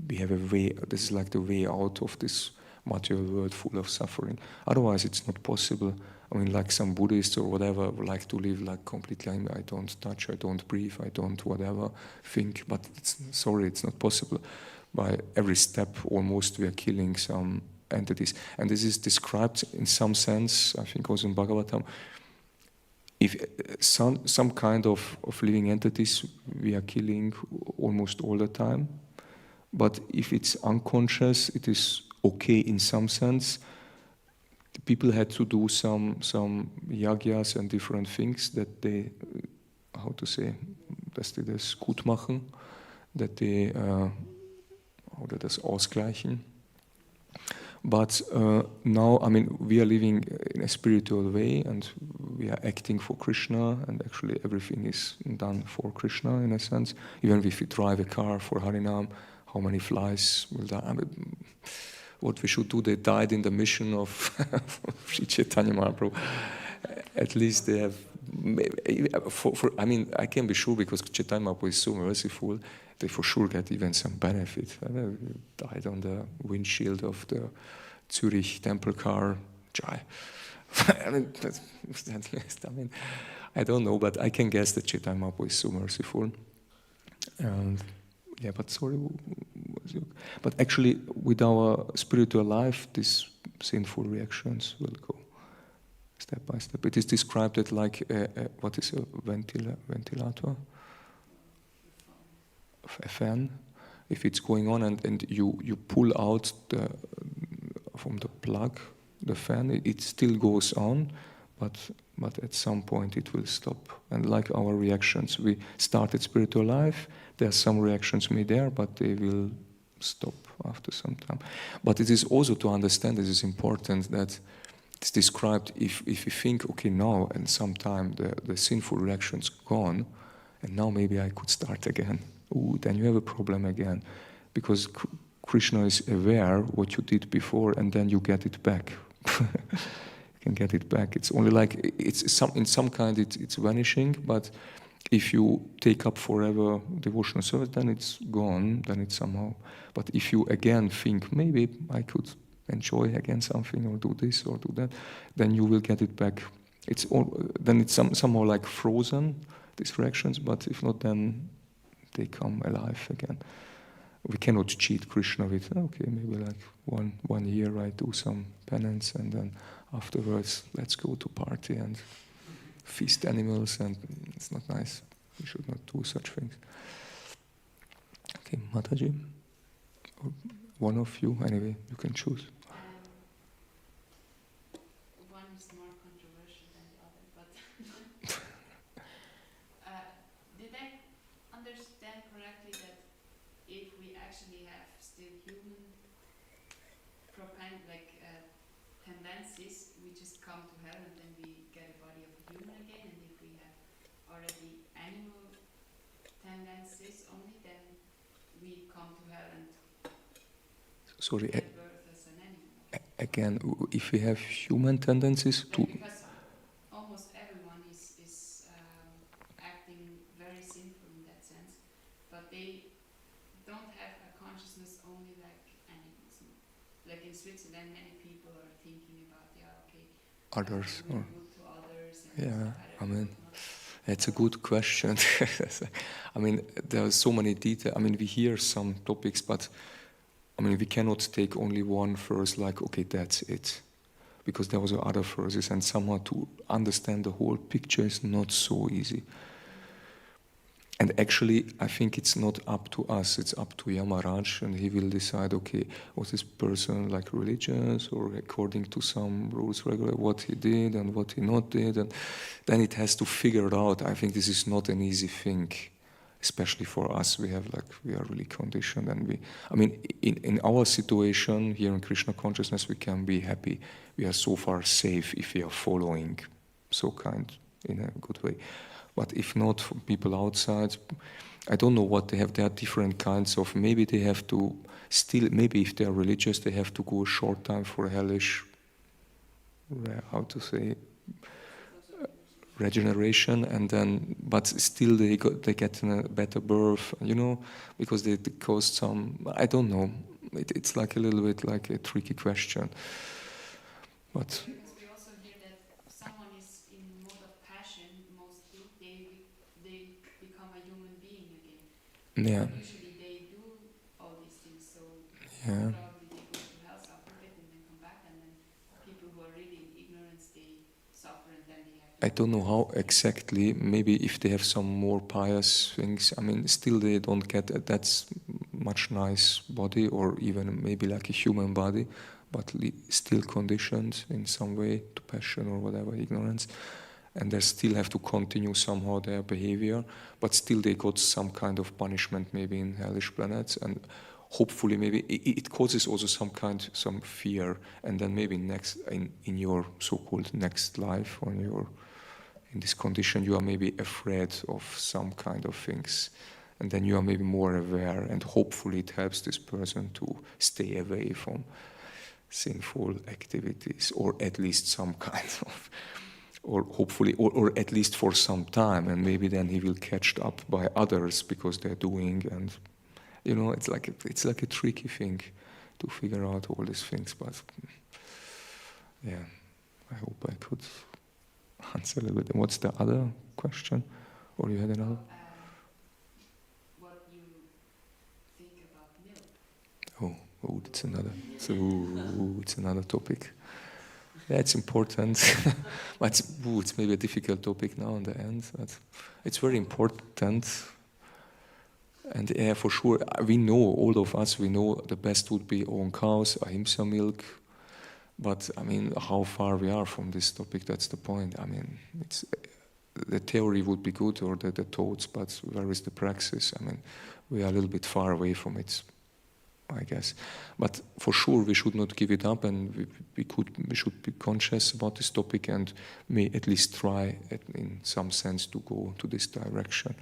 we have a way, this is like the way out of this material world full of suffering. Otherwise it's not possible. I mean, like some Buddhists or whatever like to live like completely, I don't touch, I don't breathe, I don't whatever think, but it's not possible. By every step almost we are killing some entities. And this is described in some sense, I think also in Bhagavatam. If some kind of living entities we are killing almost all the time, but if it's unconscious, it is okay in some sense. People had to do some yagyas and different things that they, how to say, dass die das gut machen, that they, oder das ausgleichen. But now, I mean, we are living in a spiritual way and we are acting for Krishna, and actually everything is done for Krishna in a sense. Even if we drive a car for Harinam, how many flies will die? I mean, what we should do, they died in the mission of Sri Chaitanya Mahaprabhu. At least they have, I mean, I can be sure because Chaitanya Mahaprabhu is so merciful, they for sure get even some benefit. They died on the windshield of the Zurich temple car. I mean, I don't know, but I can guess that Chaitanya Mahaprabhu is so merciful. And yeah, but sorry. But actually, with our spiritual life, these sinful reactions will go step by step. It is described as like what is a ventilator? A fan. If it's going on and you pull out from the plug, the fan, it still goes on, but at some point it will stop. And like our reactions, we started spiritual life, there are some reactions made there, but they will stop after some time. But it is also to understand, this is important, that it's described if you think, okay, now and sometime the sinful reaction's gone, and now maybe I could start again. Ooh, then you have a problem again. Because Krishna is aware what you did before, and then you get it back. You can get it back. It's only like, in some kind it's vanishing, but if you take up forever devotional service, then it's gone, then it's somehow. But if you again think, maybe I could enjoy again something, or do this or do that, then you will get it back. Then it's somehow like frozen, these reactions, but if not, then they come alive again. we cannot cheat Krishna with, okay, maybe like one year I do some penance and then afterwards let's go to party and feast animals, and it's not nice. We should not do such things. Okay, Mataji? Or one of you, anyway, you can choose. One is more controversial than the other, but did I understand correctly that if we actually have still human tendencies, we just come to hell and then we get a body of a human again, and if we have already animal tendencies only, then we come to hell and Sorry, get birth as an animal. again, if we have human tendencies to... Because almost everyone is acting very sinful in that sense, but they don't have a consciousness only like animals. Like in Switzerland, many people are thinking about, Others. doing Or, good to others. yeah, I mean, it's a good question. I mean, there are so many details. I mean, we hear some topics, but I mean, we cannot take only one verse like, okay, that's it. Because there was other verses, and somehow to understand the whole picture is not so easy. And actually, I think it's not up to us, it's up to Yamaraj, and he will decide, okay, was this person like religious, or according to some rules, regular, what he did and what he not did, and then it has to figure it out. I think this is not an easy thing, especially for us. We are really conditioned, and in our situation here in Krishna consciousness, we can be happy. We are so far safe if we are following, so kind, in a good way. But if not, for people outside, I don't know what they have. There are different kinds of, maybe they have to still, maybe if they are religious, they have to go a short time for hellish, how to say, regeneration, and then, but still they get in a better birth, because they caused some, I don't know, it's like a little bit like a tricky question. But Because we also hear that someone is in mode of passion, mostly they become a human being again. yeah, But usually they do all these things, so yeah. probably they go to hell, suffer a bit, and then come back, and then people who are really in ignorance, they suffer, and then they have to... I don't know how exactly, maybe if they have some more pious things, I mean, still they don't get that's much nice body, or even maybe like a human body, but still conditioned in some way to passion or whatever, ignorance, and they still have to continue somehow their behavior, but still they got some kind of punishment maybe in hellish planets, and hopefully maybe it causes also some fear, and then maybe next in your so-called next life, when you're in this condition, you are maybe afraid of some kind of things, and then you are maybe more aware, and hopefully it helps this person to stay away from sinful activities, or at least some kind of, or hopefully, or at least for some time, and maybe then he will catch up by others because they're doing, and it's like a tricky thing to figure out all these things. But yeah, I hope I could answer a little bit. What's the other question, or you had another? What you think about milk? Oh, it's another topic. Yeah, it's important, but it's maybe a difficult topic now in the end. But it's very important, and yeah, for sure, we know, all of us, we know the best would be own cows, ahimsa milk. But I mean, how far we are from this topic, that's the point. I mean, the theory would be good, or the thoughts, but where is the praxis? I mean, we are a little bit far away from it, I guess. But for sure, we should not give it up, and we should be conscious about this topic, and may at least try, in some sense, to go to this direction.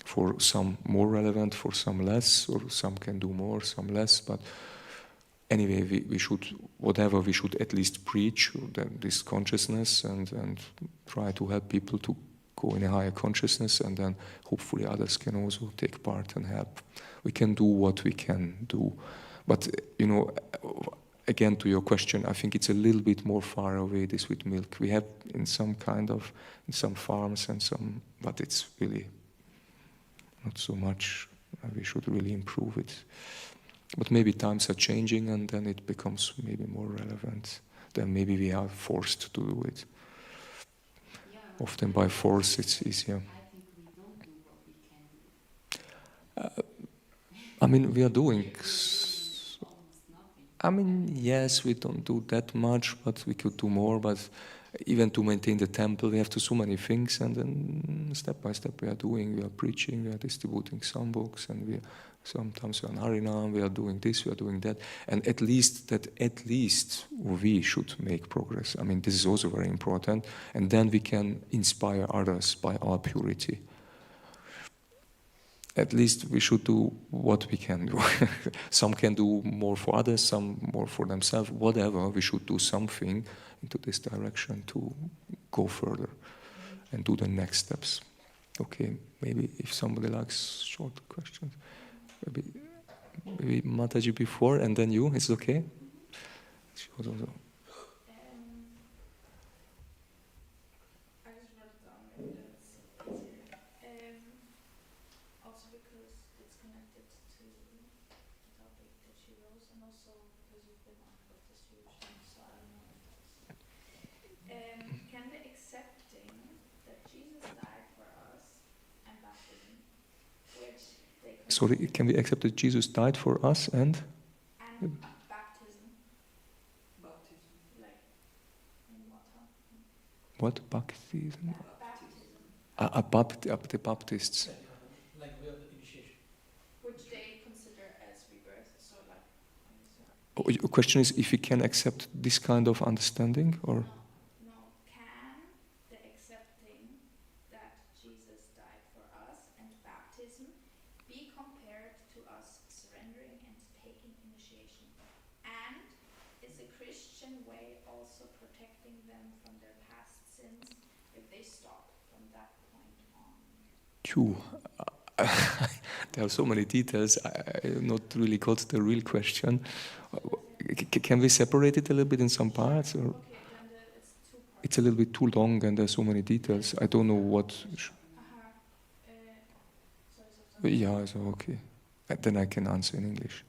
For some more relevant, for some less, or some can do more, some less, but anyway, we should at least preach this consciousness, and try to help people to go in a higher consciousness, and then hopefully others can also take part and help. We can do what we can do. But, again, to your question, I think it's a little bit more far away, this with milk. We have in some farms and some, but it's really not so much. We should really improve it. But maybe times are changing, and then it becomes maybe more relevant. Then maybe we are forced to do it. Yeah, Often by force it's easier. I think we don't do what we can do. I mean, we are doing. Almost nothing. I mean, yes, we don't do that much, but we could do more. But even to maintain the temple, we have to do so many things, and then step by step we are doing. We are preaching, we are distributing some books, and sometimes we are in Harinam, we are doing this, we are doing that, and at least we should make progress. I mean, this is also very important, and then we can inspire others by our purity. At least we should do what we can do. Some can do more for others, some more for themselves. Whatever, we should do something into this direction to go further and do the next steps. Okay, maybe if somebody likes short questions, maybe Mataji before and then you. Is it okay? She was also. I just wrote it down maybe that's easier. Also because it's connected to the topic that she rose, and also because you've been on book distribution, so I don't know if that's. Can the accepting that Jesus died for us and baptism, which they Sorry, can we accept that Jesus died for us and baptism, like in water? what? Baptism? Baptism. The Baptists. Like way of the initiation. Which they consider as rebirth, so like. Oh, your question is if we can accept this kind of understanding, or No, can the accepting that Jesus died for us and baptism be compared to us surrendering and taking initiation? And is a Christian way also protecting them from their past sins if they stop from that point on? Phew. There are so many details. I not really got the real question. Can we separate it a little bit in some parts, or Okay, then it's two parts. it's a little bit too long and there's so many details. I don't know what. Sorry. Yeah, so okay. Then I can answer in English.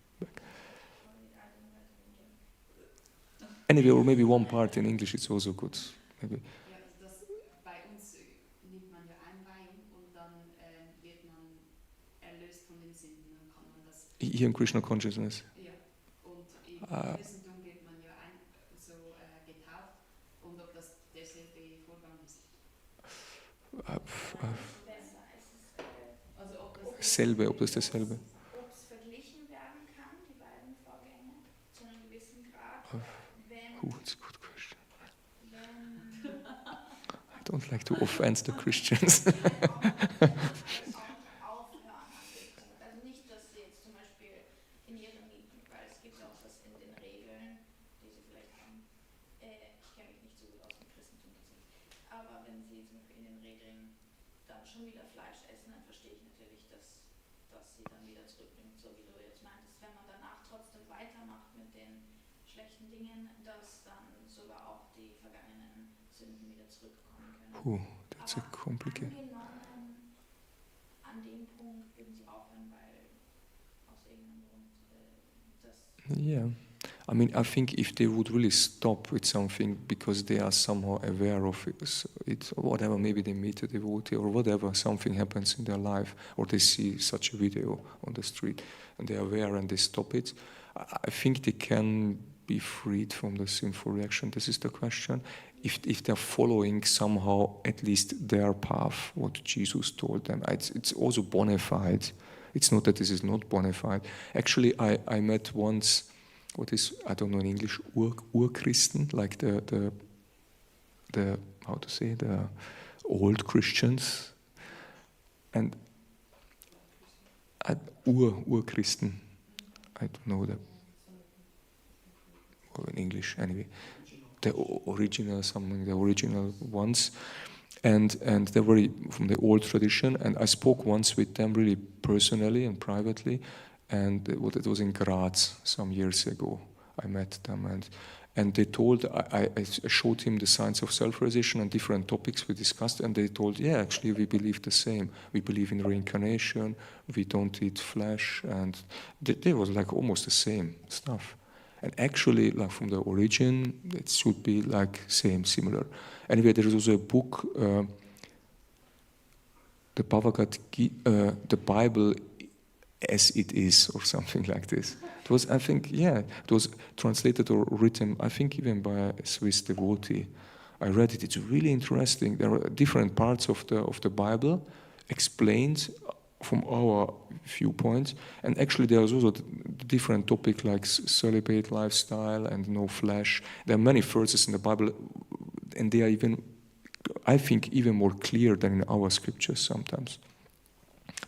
Anyway, or maybe one part in English. It's also good. Maybe. Ja, also bei uns nimmt man ja Einweihung und dann wird man erlöst von den Sünden. Dann kann man das. Here in Krishna consciousness. Ja, und im Christentum wird man ja getauft und ob das derselbe Vorgang ist. Also ob das dasselbe. Ob es verglichen werden kann, die beiden Vorgänge, zu einem gewissen Grad, wenn It's a good question. I don't like to offend the Christians. aufhören. Also nicht, dass sie jetzt zum Beispiel in ihren, weil es gibt auch das in den Regeln, die sie vielleicht haben. Ich kenne mich nicht so gut aus dem Christentum tatsächlich. Aber wenn sie zum Beispiel in den Regeln dann schon wieder Fleisch essen, dann verstehe ich natürlich, dass sie dann wieder zurückbringt, so wie du jetzt meintest. Wenn man danach trotzdem weitermacht mit den schlechten Dingen, dass dann sogar auch die vergangenen Sünden wieder zurückkommen können. That's a complicated. Angenommen, an dem Punkt würden sie aufhören, weil aus irgendeinem Grund das. Yeah. I mean, I think if they would really stop with something because they are somehow aware of it, or whatever, maybe they meet a devotee or whatever, something happens in their life, or they see such a video on the street and they are aware and they stop it, I think they can be freed from the sinful reaction. This is the question. If they're following somehow at least their path, what Jesus told them, it's also bona fide. It's not that this is not bona fide. Actually, I met once, what is, I don't know in English, Urchristen, like the how to say, the old Christians, and Urchristen, I don't know the, or in English anyway, the original ones, and they were from the old tradition, and I spoke once with them really personally and privately, and it was in Graz some years ago. I met them, And they told, I showed him the science of self-realization and different topics we discussed, and they told, yeah, actually we believe the same. We believe in reincarnation, we don't eat flesh, and they was like almost the same stuff. And actually, like from the origin, it should be like same, similar. Anyway, there is also a book, the Bhagavad Gita, the Bible as it is, or something like this. It was, I think, it was translated or written, I think, even by a Swiss devotee. I read it. It's really interesting. There are different parts of the Bible explained from our viewpoint, and actually there's also the different topic like celibate lifestyle and no flesh. There are many verses in the Bible, and they are even, I think, even more clear than in our scriptures sometimes.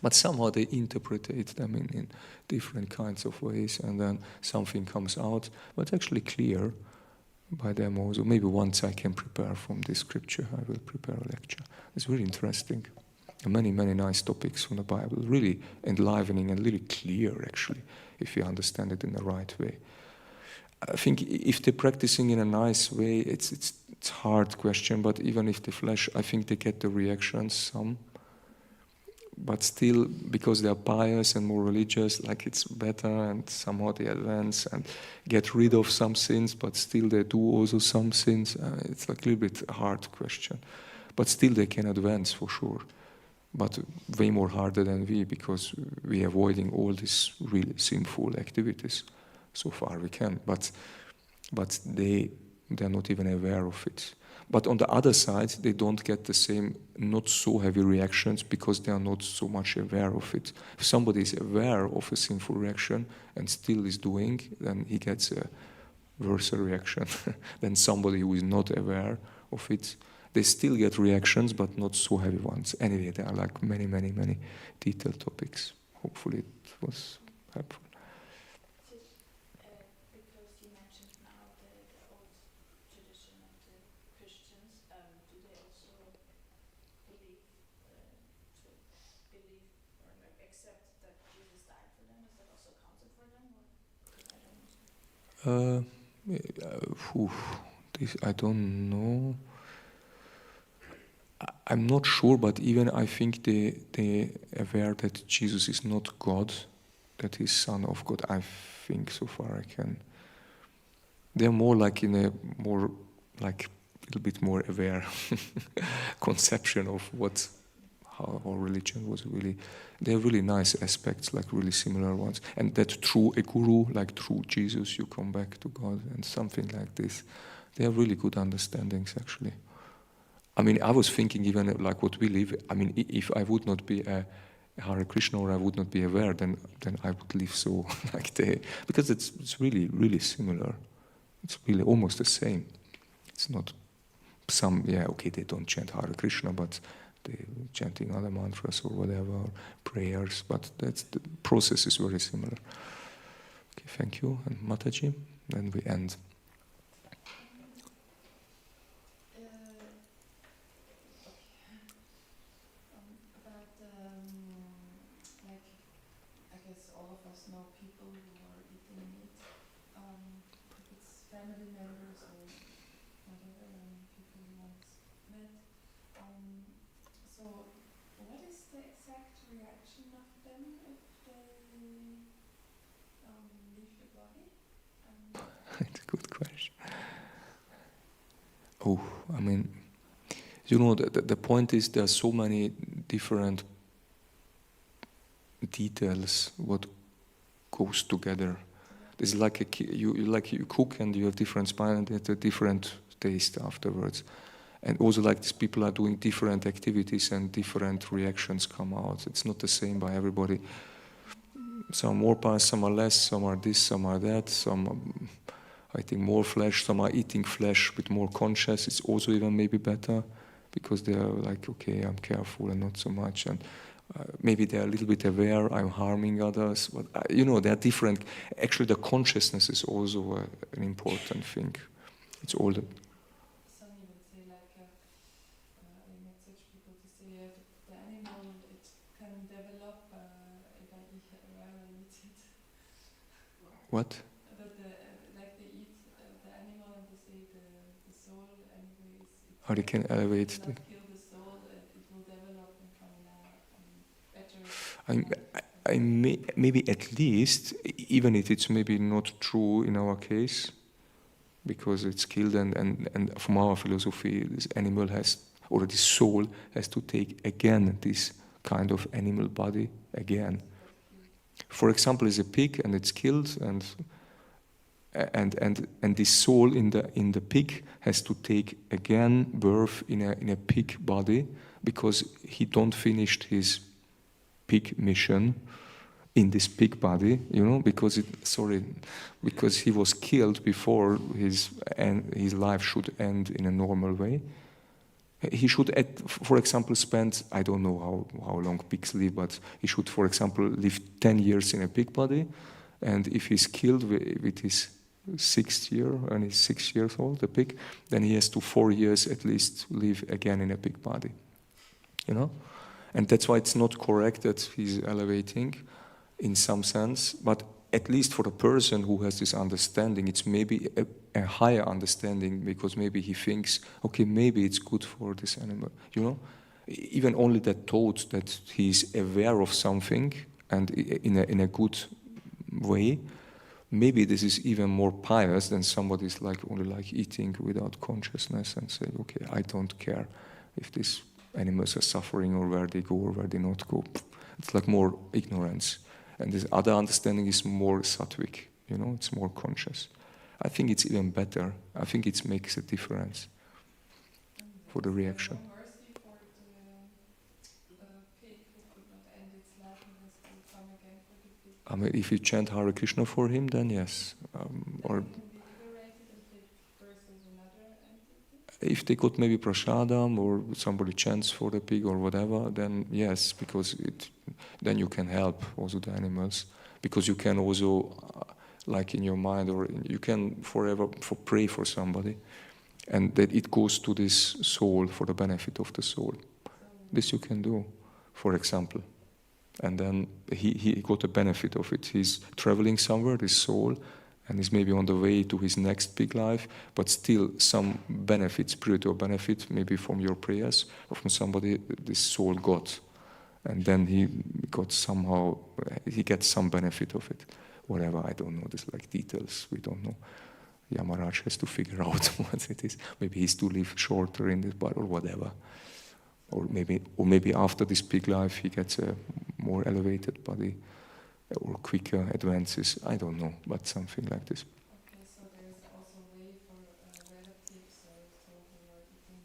But somehow they interpret them in different kinds of ways, and then something comes out, but actually clear by them also. Maybe once I can prepare from this scripture, I will prepare a lecture. It's really interesting. And many, many nice topics from the Bible, really enlivening and really clear, actually, if you understand it in the right way. I think if they're practicing in a nice way, it's hard question, but even if the flesh, I think they get the reactions, some. But still, because they are pious and more religious, like it's better, and somehow they advance and get rid of some sins, but still they do also some sins. It's like a little bit hard question. But still they can advance for sure. But way more harder than we, because we are avoiding all these really sinful activities. So far we can. But they're not even aware of it. But on the other side, they don't get the same, not so heavy reactions because they are not so much aware of it. If somebody is aware of a sinful reaction and still is doing, then he gets a worse reaction than somebody who is not aware of it. They still get reactions, but not so heavy ones. Anyway, there are like many, many, many detailed topics. Hopefully it was helpful. Because you mentioned now the old tradition of the Christians, do they also believe or accept that Jesus died for them? Is that also counted for them? Or? I don't know. I'm not sure, but even I think they aware that Jesus is not God, that he's Son of God. I think so far I can. They're more like in a more like a little bit more aware conception of how our religion was really. They have really nice aspects, like really similar ones, and that through a guru, like through Jesus, you come back to God, and something like this. They have really good understandings, actually. I mean, I was thinking even like what we live. I mean, if I would not be a Hare Krishna or I would not be aware, then I would live so like they, because it's really, really similar. It's really almost the same. It's not some, they don't chant Hare Krishna, but they're chanting other mantras or whatever, or prayers, but the process is very similar. Okay, thank you. And Mataji, then we end. I guess all of us know people who are eating meat. If it's family members or whatever, people you once met. So, what is the exact reaction of them if they leave the body? It's a good question. Oh, I mean, the point is there are so many different details what goes together. It's like you cook and you have different spice and it's a different taste afterwards. And also like these people are doing different activities and different reactions come out. It's not the same by everybody. Some are more pious, some are less, some are this, some are that, some are eating more flesh, some are eating flesh with more conscious. It's also even maybe better because they are like, okay, I'm careful and not so much. And maybe they're a little bit aware I'm harming others, but they're different. Actually, the consciousness is also an important thing. It's all the. Some even say I met such people to say the animal it can develop if I eat while I eat it. What? That they eat the animal and how they can elevate. Not kill the soul, it will develop and become better. Maybe at least, even if it's maybe not true in our case, because it's killed, and from our philosophy, this animal has, or this soul has to take again this kind of animal body again. For example, is a pig and it's killed, and this soul in the pig has to take again birth in a pig body, because he don't finished his pig mission in this pig body, because he was killed before his life should end in a normal way. He should, for example, spend, I don't know how long pigs live, but he should, for example, live 10 years in a pig body, and if he's killed with his 6th year, and he's 6 years old, the pig, then he has to 4 years at least live again in a pig body. And that's why it's not correct that he's elevating in some sense, but at least for the person who has this understanding, it's maybe a higher understanding, because maybe he thinks, okay, maybe it's good for this animal, Even only that thought that he's aware of something, and in a good way, maybe this is even more pious than somebody's only eating without consciousness and say, okay, I don't care if these animals are suffering or where they go or where they not go. It's more ignorance. And this other understanding is more sattvic, it's more conscious. I think it's even better. I think it makes a difference for the reaction. Mercy for the pig who could not end its life and has to come again for the pig. I mean, if you chant Hare Krishna for him, then yes. Or Can be liberated and take birth as another entity? if they got maybe prasadam, or somebody chants for the pig or whatever, then yes, because then you can help also the animals, because you can also, in your mind, or you can forever pray for somebody, and that it goes to this soul for the benefit of the soul. This you can do, for example. And then he got a benefit of it. He's traveling somewhere, this soul, and he's maybe on the way to his next big life, but still some benefit, spiritual benefit, maybe from your prayers, or from somebody this soul got. And then he gets some benefit of it. Whatever, I don't know, this details, we don't know. Yamaraj has to figure out what it is. Maybe he's to live shorter in this body, or whatever. Or maybe after this big life he gets a more elevated body, or quicker advances. I don't know, but something like this. Okay, so there's also a way for relatives or souls who are eating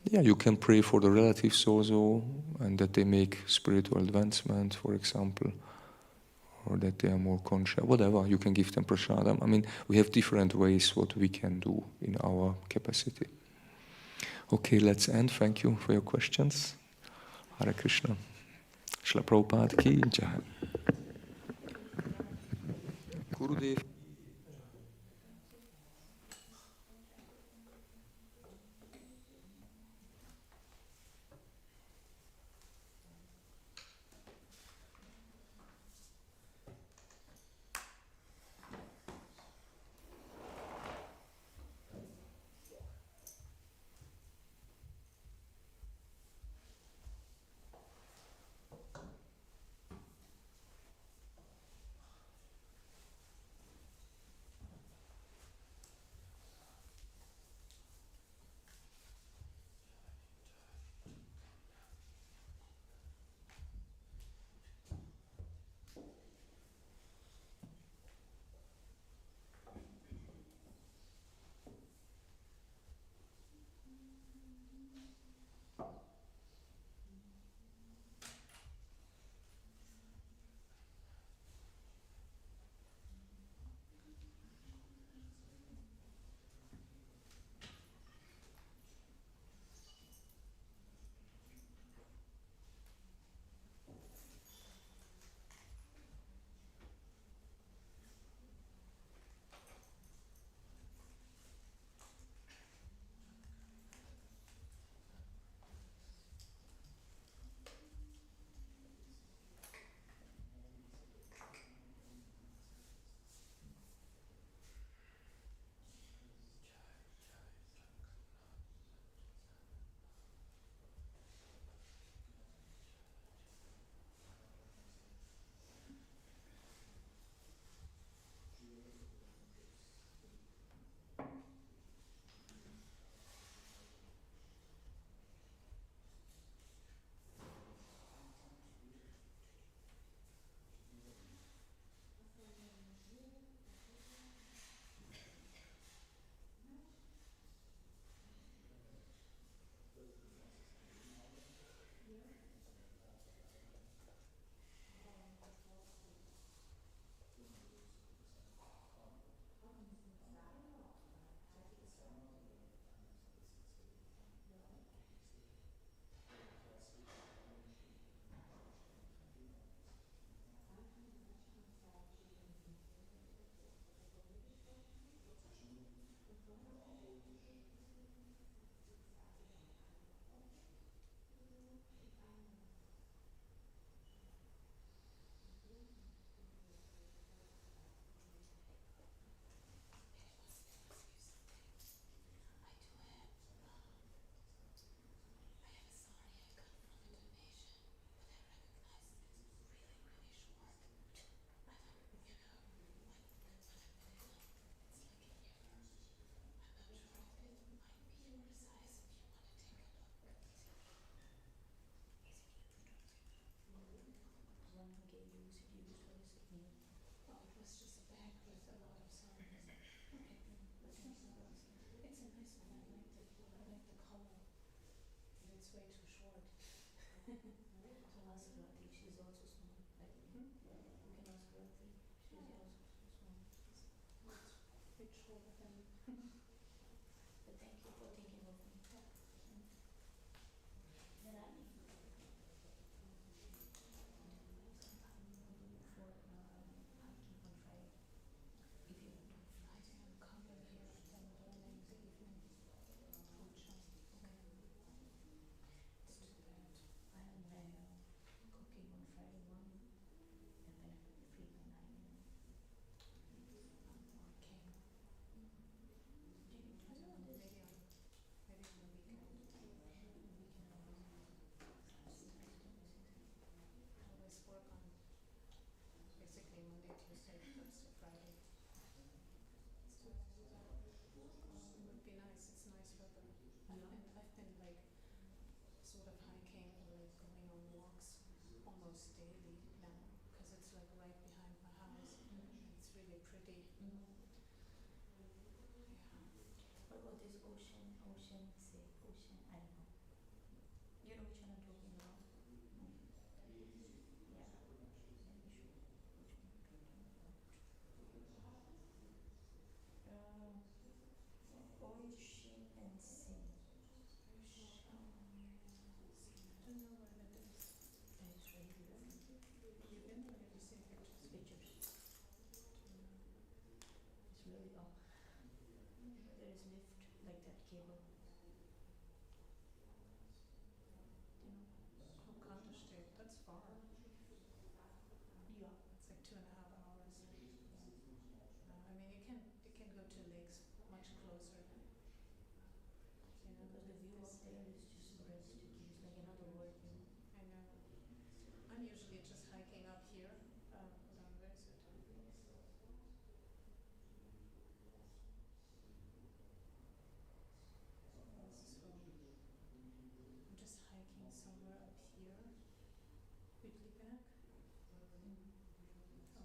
meat. Yeah, you can pray for the relatives also, and that they make spiritual advancement, for example, or that they are more conscious. Whatever, you can give them prasadam. I mean, we have different ways what we can do in our capacity. Okay, let's end. Thank you for your questions. Hare Krishna. Shla Prabhupada ki jai. Gurudev. So ask Rati, she's also small. Like, you can ask Rati, she's also small. Bit shorter than But thank you for thinking of me. Rani. For hiking on Friday. If you want to. Friday, I'm coming here at 10 morning, the evening. Food shop. Okay. It's too bad. I'm cooking on Friday morning and then I'm free by 9 a.m. I'm working. Maybe I don't know, maybe on the weekend. I always work on basically Monday, Tuesday, Thursday, Friday. So it would be nice. It's nice weather. I've been like sort of hiking or like going on walks almost daily now because it's like right behind my house. It's really pretty. Yeah. What about this ocean, I don't know. You know which one I'm talking about? Yeah. Let me show you which one I'm talking about. Ocean and sea. I don't know where that is. It's really beautiful. Have you been there? Have you seen pictures? Pictures. It's really there is lift like that cable. You know? Oh, Kanterstedt. That's far. Yeah. It's like 2.5 hours. I mean, you can go to lakes much closer. You know, Because the view up there is just breathtaking. It's like another world, you know. I know. I'm usually just hiking up here. Where is it? This is home. I'm just hiking somewhere up here. Whitleyback. Oh,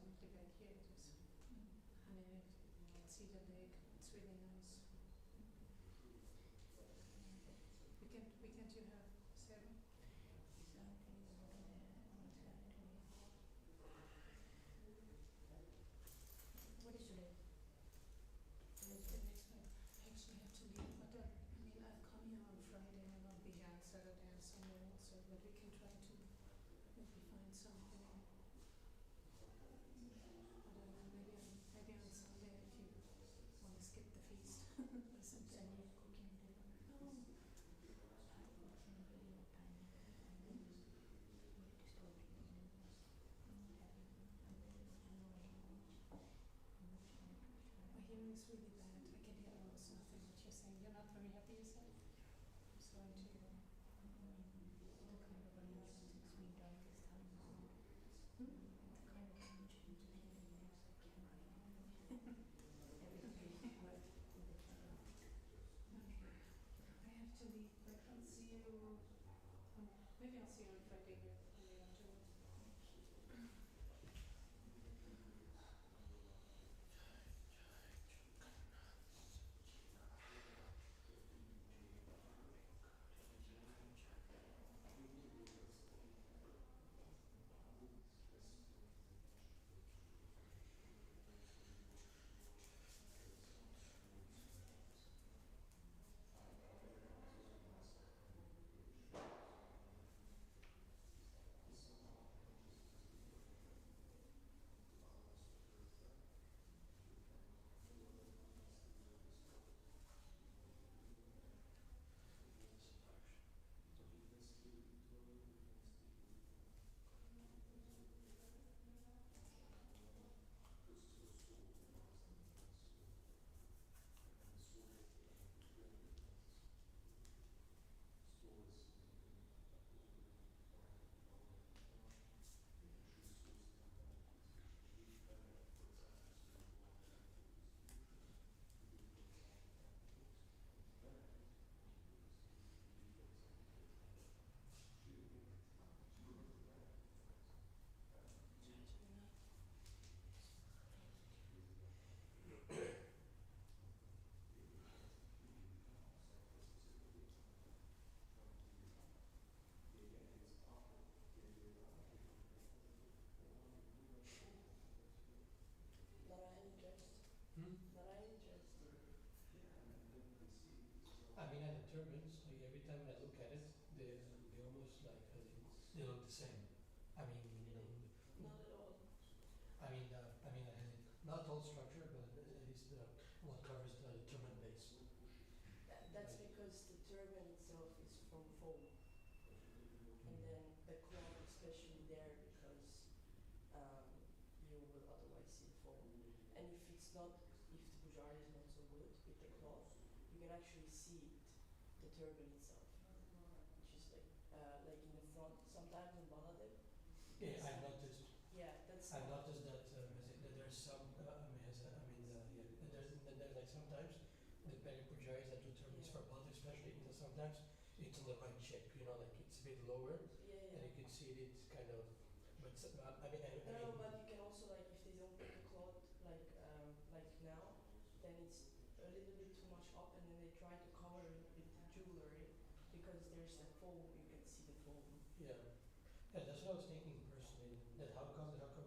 Whitleyback, here it is. I mean, you can see the lake. It's really nice. Weekend you have Sarah? Saturday over there on Saturday. What is today? I actually have to leave, but I mean, I've come here on Friday and I'll be here on Saturday and Sunday also, but we can try to maybe find something. I don't know, maybe on Sunday if you want to skip the feast or something. Sunday cooking dinner. Oh. My hearing is really bad. I can hear almost nothing what you're saying. You're not very happy yourself? I'm sorry to hear. The kind of arrangements we done this time. The kind of arrangements we did with the camera. Everything worked with the camera. I have to leave, but I'll see you. Maybe I'll see you on Friday here in the afternoon. turbans, like every time I look at it, they almost like they look the same. I mean, Not at all. not all structure, but at least what covers the turban base. That's because the turban itself is from foam, and then the cloth especially there because you will otherwise see the foam. And if the pujari is not so good with the cloth, you can actually see the turban itself, which is like in the front. Sometimes in Bangladesh. Yeah, I've noticed. Yeah, that's. I've noticed that there's some. There's like sometimes the Peri pujaris that do turbans for blood, especially because sometimes it's on the right shape. You know, like it's a bit lower, Yeah. and you can see it kind of. But No, but you can also like if they don't put the cloth like now, then it's a little bit too much up, and then they try to cover it with jewelry because there's the foam. You can see the foam. Yeah, that's what I was thinking personally. That how come like to say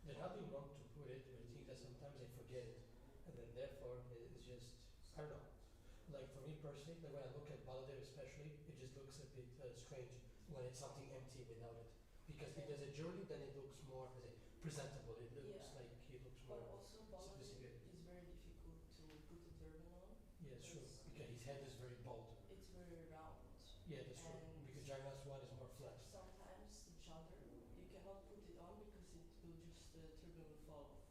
there's nothing wrong to put it, but I think that sometimes they forget it, and then therefore it's just I don't know. Like for me personally, like when I look at Baladev especially, it just looks a bit strange when it's something empty without it. Because if there's a jewelry, then it looks more presentable. It looks like it looks But more also Baladev sophisticated. is very difficult to put a turban on. Yeah, it's true. Because his head is very bald. It's very round. Yeah, that's true. And Because Jagannath's one is more flat. sometimes the chadar, you cannot put it on because it will just, the turban will fall off.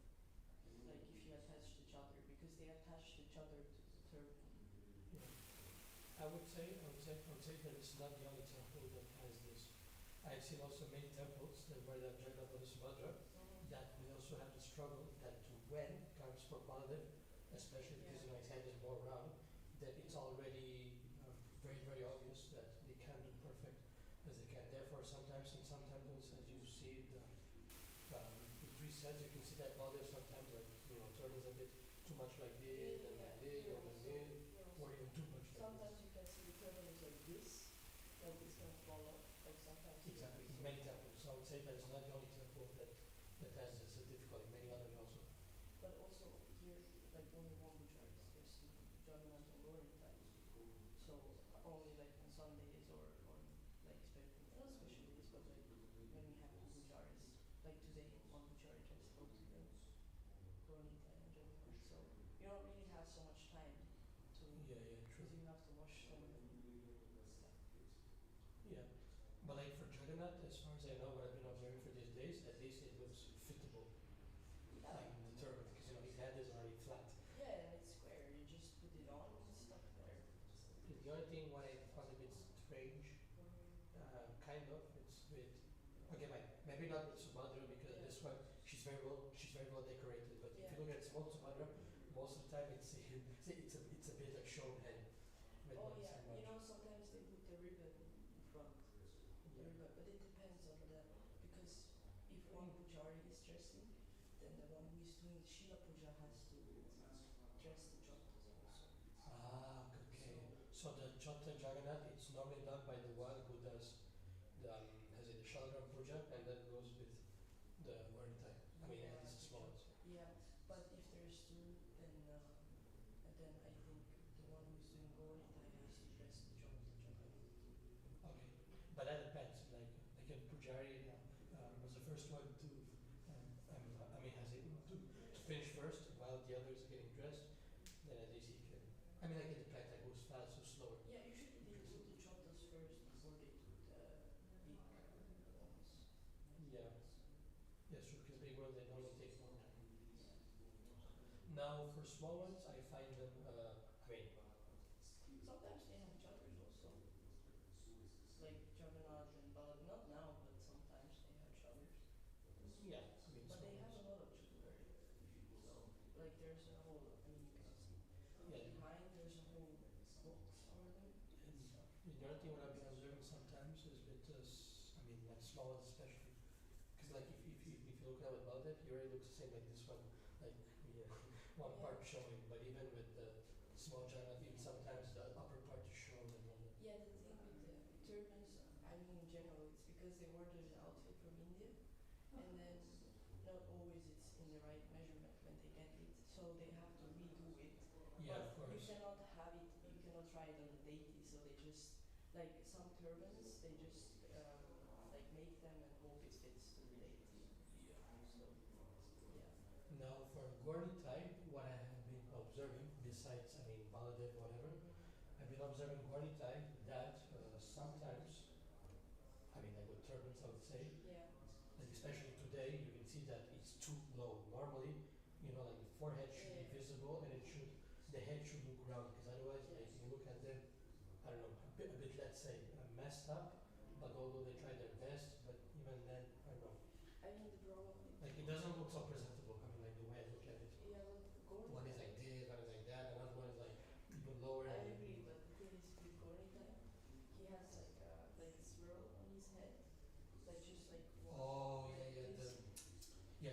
Like if you attach the chadar, because they attach the chadar to the turban. Yeah. I would say that it's not the only temple that has this. I've seen also many temples that where they have Jagannath and Subhadra that we also have to struggle that when it comes for Baladev, especially because his head is more round, that it's already very, very obvious that they can't do perfect as they can. Therefore, sometimes in some temples, as you see the three sets, you can see that Baladev sometimes turns a bit too much like this and like this or like this, or even too much like Sometimes this. you can see the turban is like this can fall off. Like sometimes Exactly, in many temples. So I would say that it's not the only temple that has this difficulty, many others also. But also here, like only one pujari is just Jagannath and Gauri time. So only like on Sundays or on like not special days, but like when we have two pujaris, like today one pujari can go to the Gauri time and Jagannath. So you don't really have so much time to Yeah, true. because you have to wash them and stuff. Yeah, but like for Jagannath, as far as I know, what I've been observing for these days, at least it looks fittable. Like the turban, because his head is already flat. Yeah, and it's square. You just put it on and it's stuck there. The only thing what I found a bit strange, kind of, it's with maybe not with Subhadra because this one she's very well decorated. But if you look at small Subhadra, most of the time it's a bit like shown head. Oh yeah, you know sometimes they put the ribbon in front. But it depends on because if one pujari is dressing, then the one who is doing Shiva puja has to dress the jhatas also. Ah, okay. So the Chota Jagannath, it's normally done by the one who does the Shalagram puja and then goes with the Varnitai. It's the smallest. Yeah, but if there's two, then I think the one who is doing Gauritai has to dress the Chota Jagannath. Okay, but that depends. Like a pujari was the first one to to finish first while the others are getting dressed. Then at least he can. It depends. Like who's fast, who's slower. Yeah, usually they put the chotas first before they put the big ones. Yeah. Yes, true. Because big ones they normally take more time. Now for small ones, I find them. Sometimes they have chatters also. Like Jagannath and Balad, not now, but sometimes they have chatters. Yeah, But they have a lot of jewelry. So, like there's a whole, you can see. Behind there's a whole box for them. And the other thing what I've been observing sometimes is with like small ones especially. Because like if you look at it about it, it already looks the same like this one. Like one part showing, but even with the small Jagannath, even sometimes the upper part is shown and all that. Yeah, the thing with the turbans, in general, it's because they ordered an outfit from India, and then not always it's in the right measurement when they get it, so they have to redo it. Yeah, of but you course. cannot have it, you cannot try it on the deity, so they just, like some turbans, they just like make them and hope it fits to the deity. So, yeah. Now for Gordy type, what I have been observing, besides, Baladev, whatever, I've been observing Gordy type that sometimes, like with turbans, I would say, Yeah. like especially today, you can see that it's too low. Normally, like the forehead should be visible and the head should look round, because otherwise, like you look at them, I don't know, a bit let's say, messed up, but although they try their best, but even then, I don't know. The problem with Like it doesn't look so presentable, like the way I look at it. yeah, but Gordon One is like this, one is like that, another one is like even lower. I and- agree, but the thing is with Gordon type, he has like a swirl on his head, like just like Oh yeah, yeah, this.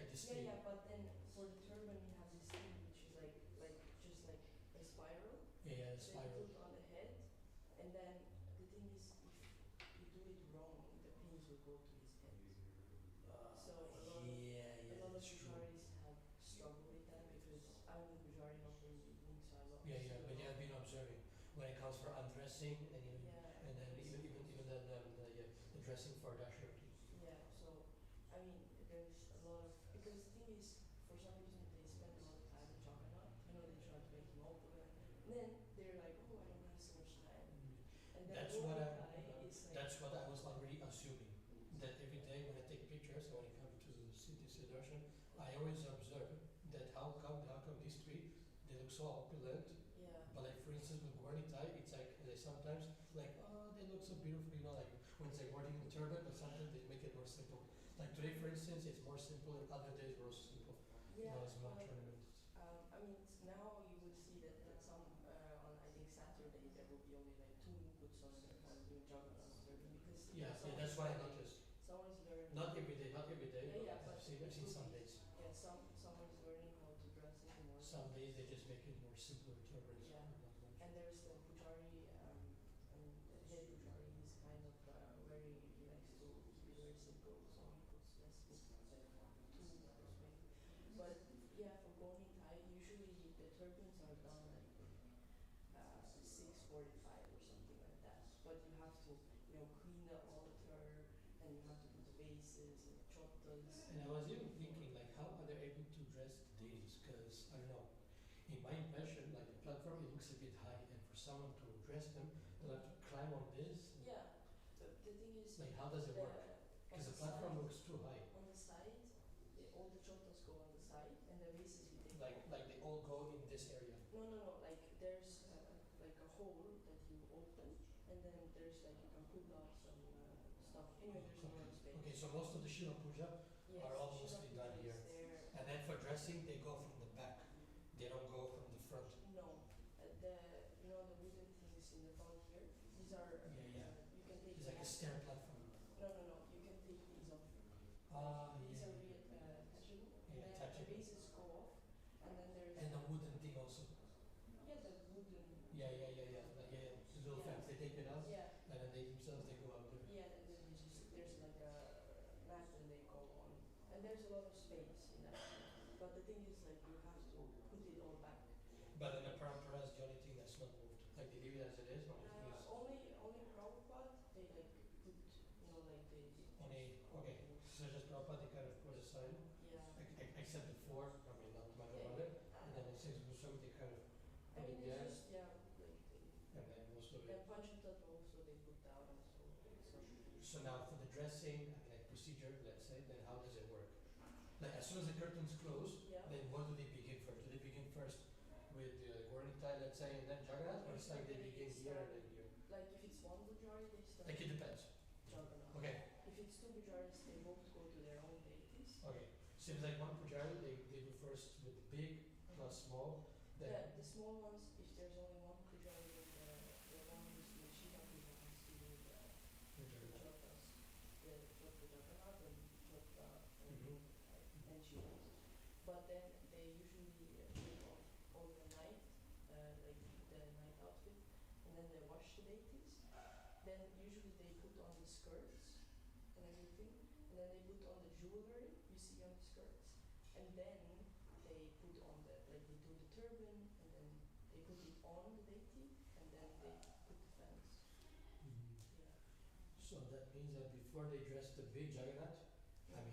this Yeah, thing. yeah, but then for the turban he has this thing which is like just like a spiral. Yeah, the Then spiral. you put on the head, and then the thing is if you do it wrong, the pins will go to his head. So a lot of That's true. pujaris have struggled with that because I'm a pujari not in the evening, so I love Yeah, to see but a you lot. have been observing when it comes for undressing and even Yeah. and then even the dressing for Dasharati. Yeah, so there's a lot of because the thing is for some reason they spend a lot of time in Jagannath. They try to make him open, and then they're like, oh, I don't have so much time. And then That's what is like That's what I was already assuming. That every day when I take pictures and when I come to city Siddharshan, I always observe that how come these three they look so opulent. yeah. But like for instance with Gornitai, it's like they sometimes like they look so beautiful, like when it's like wearing the turban, but sometimes they make it more simple. Like today for instance it's more simple and other days more simple. Yeah, It's more well, tournaments. now you will see that some on I think Saturday there will be only like 2 inputs on doing Jagannath turban because Yeah, someone that's is what I learning- noticed. Someone is learning. Not every day, Yeah, but but I've seen it could some be- days. Yeah, someone is learning how to dress in the morning. Some days they just make it more simpler turbans. Yeah. And there's the pujari, the head pujari is kind of very, he likes to keep it very simple, so he puts less book than 2 hours maybe. But yeah, for Goni Thai, usually the turbans are done like 6:45 or something like that. But you have to, clean the altar, and you have to put the vases and chottas. And I was even thinking, like, how are they able to dress the deities? Because, I don't know, in my impression, like, the platform, it looks a bit high, and for someone to dress them, they'll have to climb on this. Yeah, the thing is, Like, how does it work? Because the platform looks too high. on the side, all the chottas go on the side, and the vases we take. Like they all go in this area. No, like there's like a hole that you open, and then there's like you can pull out some stuff. Anyway, there's a lot of space. Okay, so most of the Shiva Puja, Yes, are all mostly Shiva done Puja is here. there. and then for dressing, they go from the back. They don't go from the front. No, the wooden things in the front here. These are Yeah. you can take. It's like a them stair off. platform. No. You can take these off. These Yeah. are real attachable. Yeah, and then attachable. the bases go off, and then there's And the wooden thing also. the wooden. Yeah. The little Yeah. fence, they take it out, Yeah. and then they themselves, they go out there. Yeah, and then there's like a mat and they go on. And there's a lot of space in that. But the thing is like you have to put it all back. But in the parampara is the only thing that's not moved. Like they leave it as it is, or it is Only Prabhupada, they like put, they okay. So just Prabhupada, they kind of put aside, Yeah. except the four, not matter what it, and then it says Muslim, they kind of I put mean, it there, it's just, like and then most of the it. Panchatattva also they put down, so. So now for the dressing, like procedure, let's say, then how does it work? Like as soon as the curtains close, Yeah. then what do they begin first? Do they begin first with the Gornitai, let's say, and then Jagannath, or it's like they begin here and then here? Like if it's one Bujari, they start Like it depends. Jagannath. Okay, If it's 2 Bujaris, they both go to their own deities. okay. So if it's like one pujari, they do first with big plus small, then The small ones, if there's only one Pujari, the one who's the Shiva Puja has to do the Chottas, the Chotta Jagannath and Chotta Mhm. and Shivas. But then they usually take off all the night, like the night outfit, and then they wash the deities. Then usually they put on the skirts and everything, and then they put on the jewelry you see on the skirts, and then they put on they do the turban, and then they put it on the deity and then they put the fans. Mhm. Yeah. So that means that before they dress the big Jagannath, like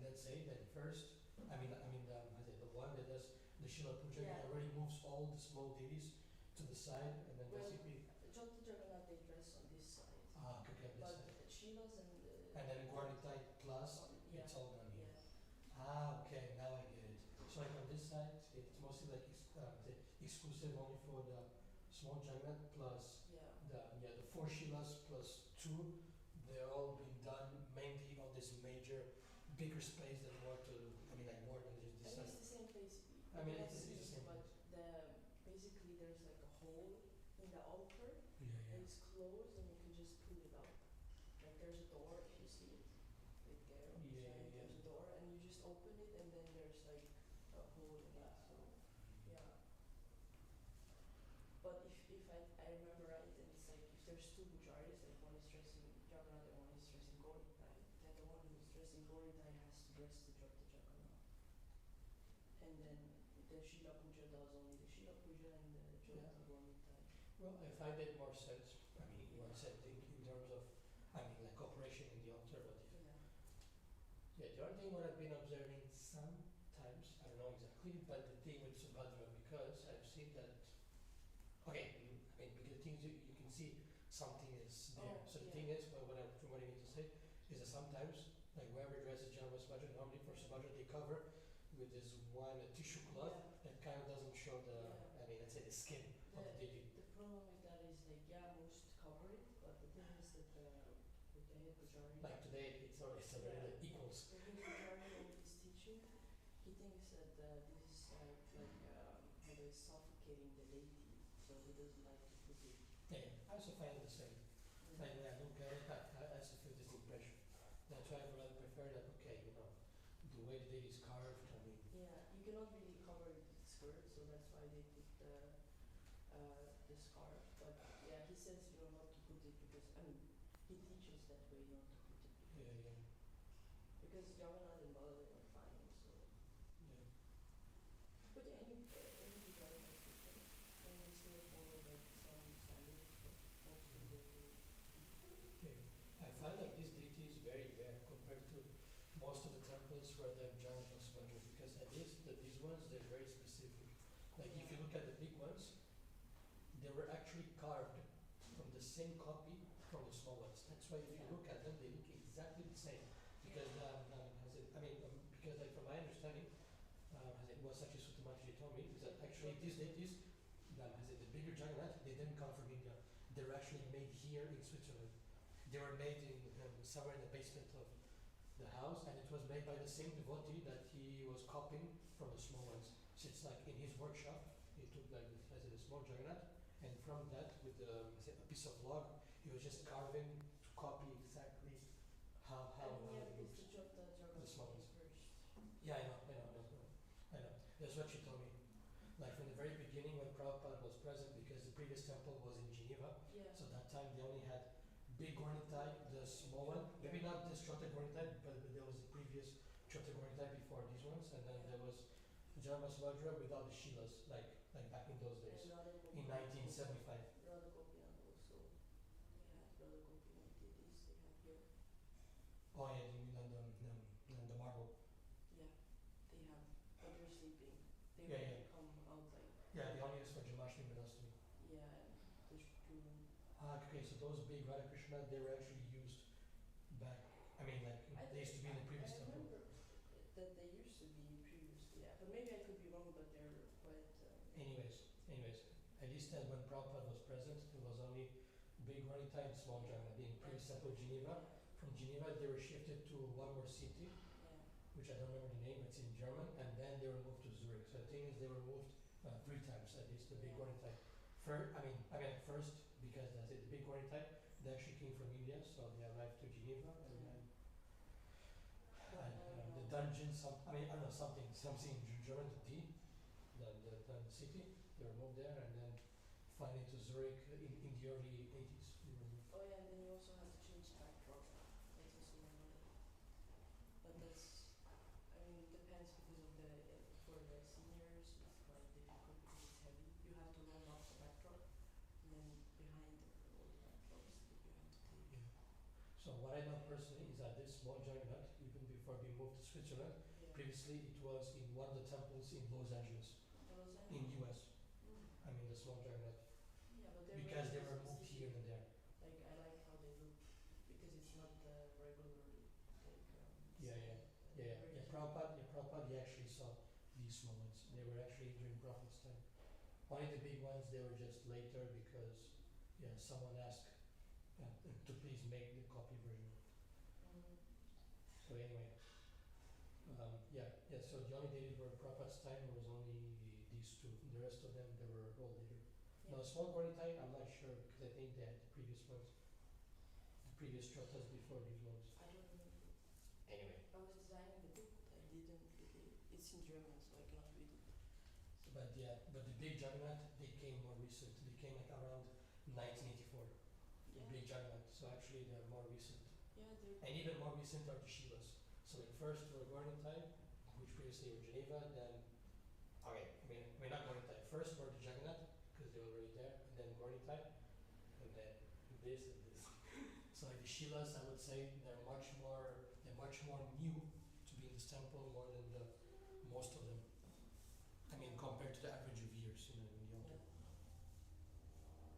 let's say that first, the one that does the Shila Puja Yeah. already moves all the small deities to the side, and then Well, basically, Jota Jagannath they dress on this side. okay, this But side. Shilas and And then Guarditai plus, yeah. it's all done here. Yeah. Okay, now I get it. So like on this side, it's mostly like exclusive only for the small Jagannath plus Yeah. the four Shilas plus two. They're all being done mainly on this major, bigger space that you want to. More than just this And side. it's the same place. It's the same But place. basically there's like a hole in the altar. Yeah. It's closed and you can just pull it up. Like there's a door if you see it. Right there on the Yeah, side, yeah. there's a door and you just open it and then there's like a hole in it. So yeah. But if I remember right, then it's like if there's two pujaris, like one is dressing Jagannath and one is dressing Gauritai, then the one who's dressing Gauritai has to dress the Jota Jagannath. And then the Shila Puja does only the Shila Puja and the Jota Gauritai. Well, I find it more sense. More sense in terms of, like operation in the altar. But Yeah. the only thing what I've been observing sometimes, I don't know exactly, but the thing with Subhadra, because I've seen that. Okay, because the thing is you can see something is there. Oh, So the yeah. thing is, what I mean to say is that sometimes, like whoever dresses Janama Subhadra, normally for Subhadra they cover with this one tissue cloth that kind of doesn't show the, let's say the skin of the deity. The problem with that is like most cover it, but the thing is that with the head pujari. Like today, it's already like equals. The head pujari in his teaching, he thinks that this is how they're suffocating the deity, so he doesn't like to put it. Yeah, I also find it the same. Like when I look at it, I also feel this impression. That's why I would rather prefer that, the way the deity is carved, Yeah, you cannot really cover it with skirt, so that's why they put the scarf. But yeah, he says not to put it because he teaches that way not to put it. yeah. Because Jagannath and Baladev are fine, so. Yeah. But yeah, any design is different, and we still follow like some standards, but mostly they do. Okay. I find like this deity is very rare compared to most of the temples where they have giant Subhadra, because at least these ones they're very specific. Like if you look at the big ones, they were actually carved from the same copy from the small ones. That's why if you look at them, they look exactly the same. Because because like from my understanding, what Sachi Suttamataji told me is that actually these deities, the bigger Jagannath, they didn't come from India. They were actually made here in Switzerland. They were made in somewhere in the basement of the house, and it was made by the same devotee that he was copying from the small ones. So it's like in his workshop, he took like the small Jagannath, and from that, with a piece of log, he was just carving to copy exactly how it looks. The small ones. Yeah, I know. That's what she told me. Like from the very beginning when Prabhupada was present, because the previous temple was in Geneva, so that time they only had big Gornitai, the small one. Maybe not this Chota Gornitai, but there was the previous Chota Gornitai before these ones, and then there was Janama Subhadra without the Shilas, like back in those days, in 1975. Radha Gopinath also. They had Radha Gopinath deities they have here. Oh yeah, you mean the marble. Yeah, they have, but they're sleeping. They Yeah, won't come out like. Yeah, the only is for Jamashtami and Astami. Yeah, and the streamen. Okay, so those big Radha Krishna, they were actually used back. They used to be in the previous I temple. remember that they used to be previously, yeah, but maybe I could be wrong, but they're quite. Anyways, at least when Prabhupada was present, there was only big Ranita and small Jagannath. In previous temple Geneva, from Geneva they were shifted to one more city, which I don't remember the name, it's in German, and then they were moved to Zurich. So the thing is, they were moved 3 times at least, the big Ranita. First, because that's it, the big Ranita, they actually came from India, so they arrived to Geneva, and then the dungeon, something in German, the city, they were moved there, and then finally to Zurich in the early 80s. They were moved. Oh yeah, and then you also have to change backdrop. That's also one. But that's, it depends because of for the seniors, it's quite difficult because it's heavy. You have to run So what I know personally is that this small Jagannath, even before we moved to Switzerland, Yeah. previously it was in one of the temples in Los Angeles, Los in Angeles. US. Mm. I mean the small Jagannath, Yeah, but because they were very moved specific. here and there. Like I like how they look because it's not the regular like Yeah, yeah. very Prabhupada, he actually saw these small ones. They were actually during Prophet's time. Only the big ones, they were just later because, yeah, someone asked to please make the copy version. Mm. So anyway, so the only dated were Prabhupada's time was only these two. The rest of them, they were all later. Yeah. Now, small body type, I'm not sure because I think they had the previous ones, the previous trotas before these ones. I don't know. Anyway, I was designing the book, but I didn't really. It's in German, so I cannot read it. but the big Jagannath, they came more recent. They came like around 1984. The Yeah. big Jagannath. So actually, they're more recent. Yeah, they're. And even more recent are the Shivas. So like first were Gornithai, which previously were Geneva, then, not Gornithai. First were the Jagannath, because they were already there, and then Gornithai, and then this and this. So like the Shivas, I would say they're much more new to be in this temple more than most of them. I mean, compared to the average of years, in the older. Yeah.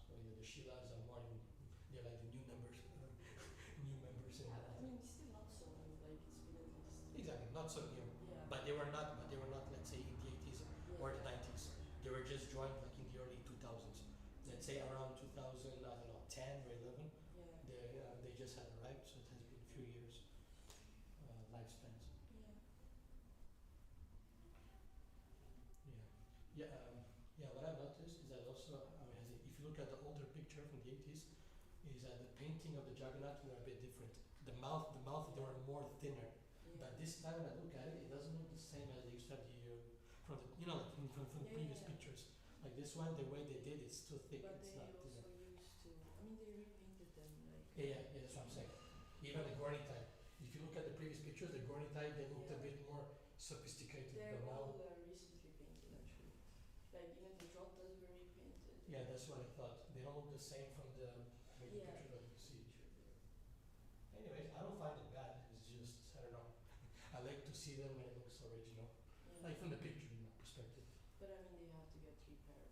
So yeah, the Shivas are more in, they're like the new members, new members in. I mean, it's still not so new. Like it's been at least. Exactly, not so new. Yeah. But they were not, let's say, in the 80s or the 90s. They were just joined like in the early 2000s. Let's say around 2000, I don't know, 10 or 11. Yeah. They just had arrived, so it has been a few years lifespans. Yeah. What I've noticed is that also, if you look at the older picture from the 80s, is that the painting of the Jagannath were a bit different. The mouth, they were more thinner. Yeah. But this time when I look at it, it doesn't look the same as they used to have from the previous Yeah. pictures. Like this one, the way they did, it's too thick. But It's they not also thinner. used to. I mean, they repainted them like. Yeah, that's what I'm saying. Even the Gornithai. If you look at the previous pictures, the Gornithai, they looked a Yeah. bit more sophisticated. They're But all now, recently painted actually. Like even the Jotas were repainted. yeah, that's what I thought. They don't look the same from the Yeah. picture that you see. Anyways, I don't find it bad. It's just, I don't know. I like to see them when it looks original. Yeah. Like from the picture, perspective. But I mean, they have to get repaired,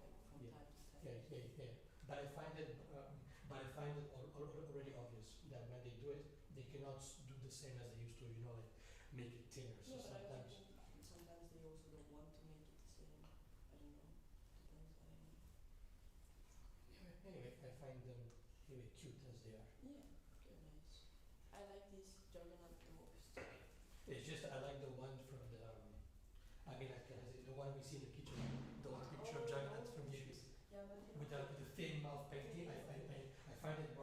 like from Yeah. time to time. Yeah. But I find it already obvious that when they do it, they cannot do the same as they used to, like make it thinner. So Yeah, but I sometimes, think sometimes they also don't want to make it the same. I don't know. Depends. I don't know. anyway, I find them really cute as they are. Yeah, they're nice. I like this Jagannath the most. It's just I like the one from the, the one we see in the kitchen, the one picture of Jagannath from the 80s. Yeah, but With the thin mouth painting, I find it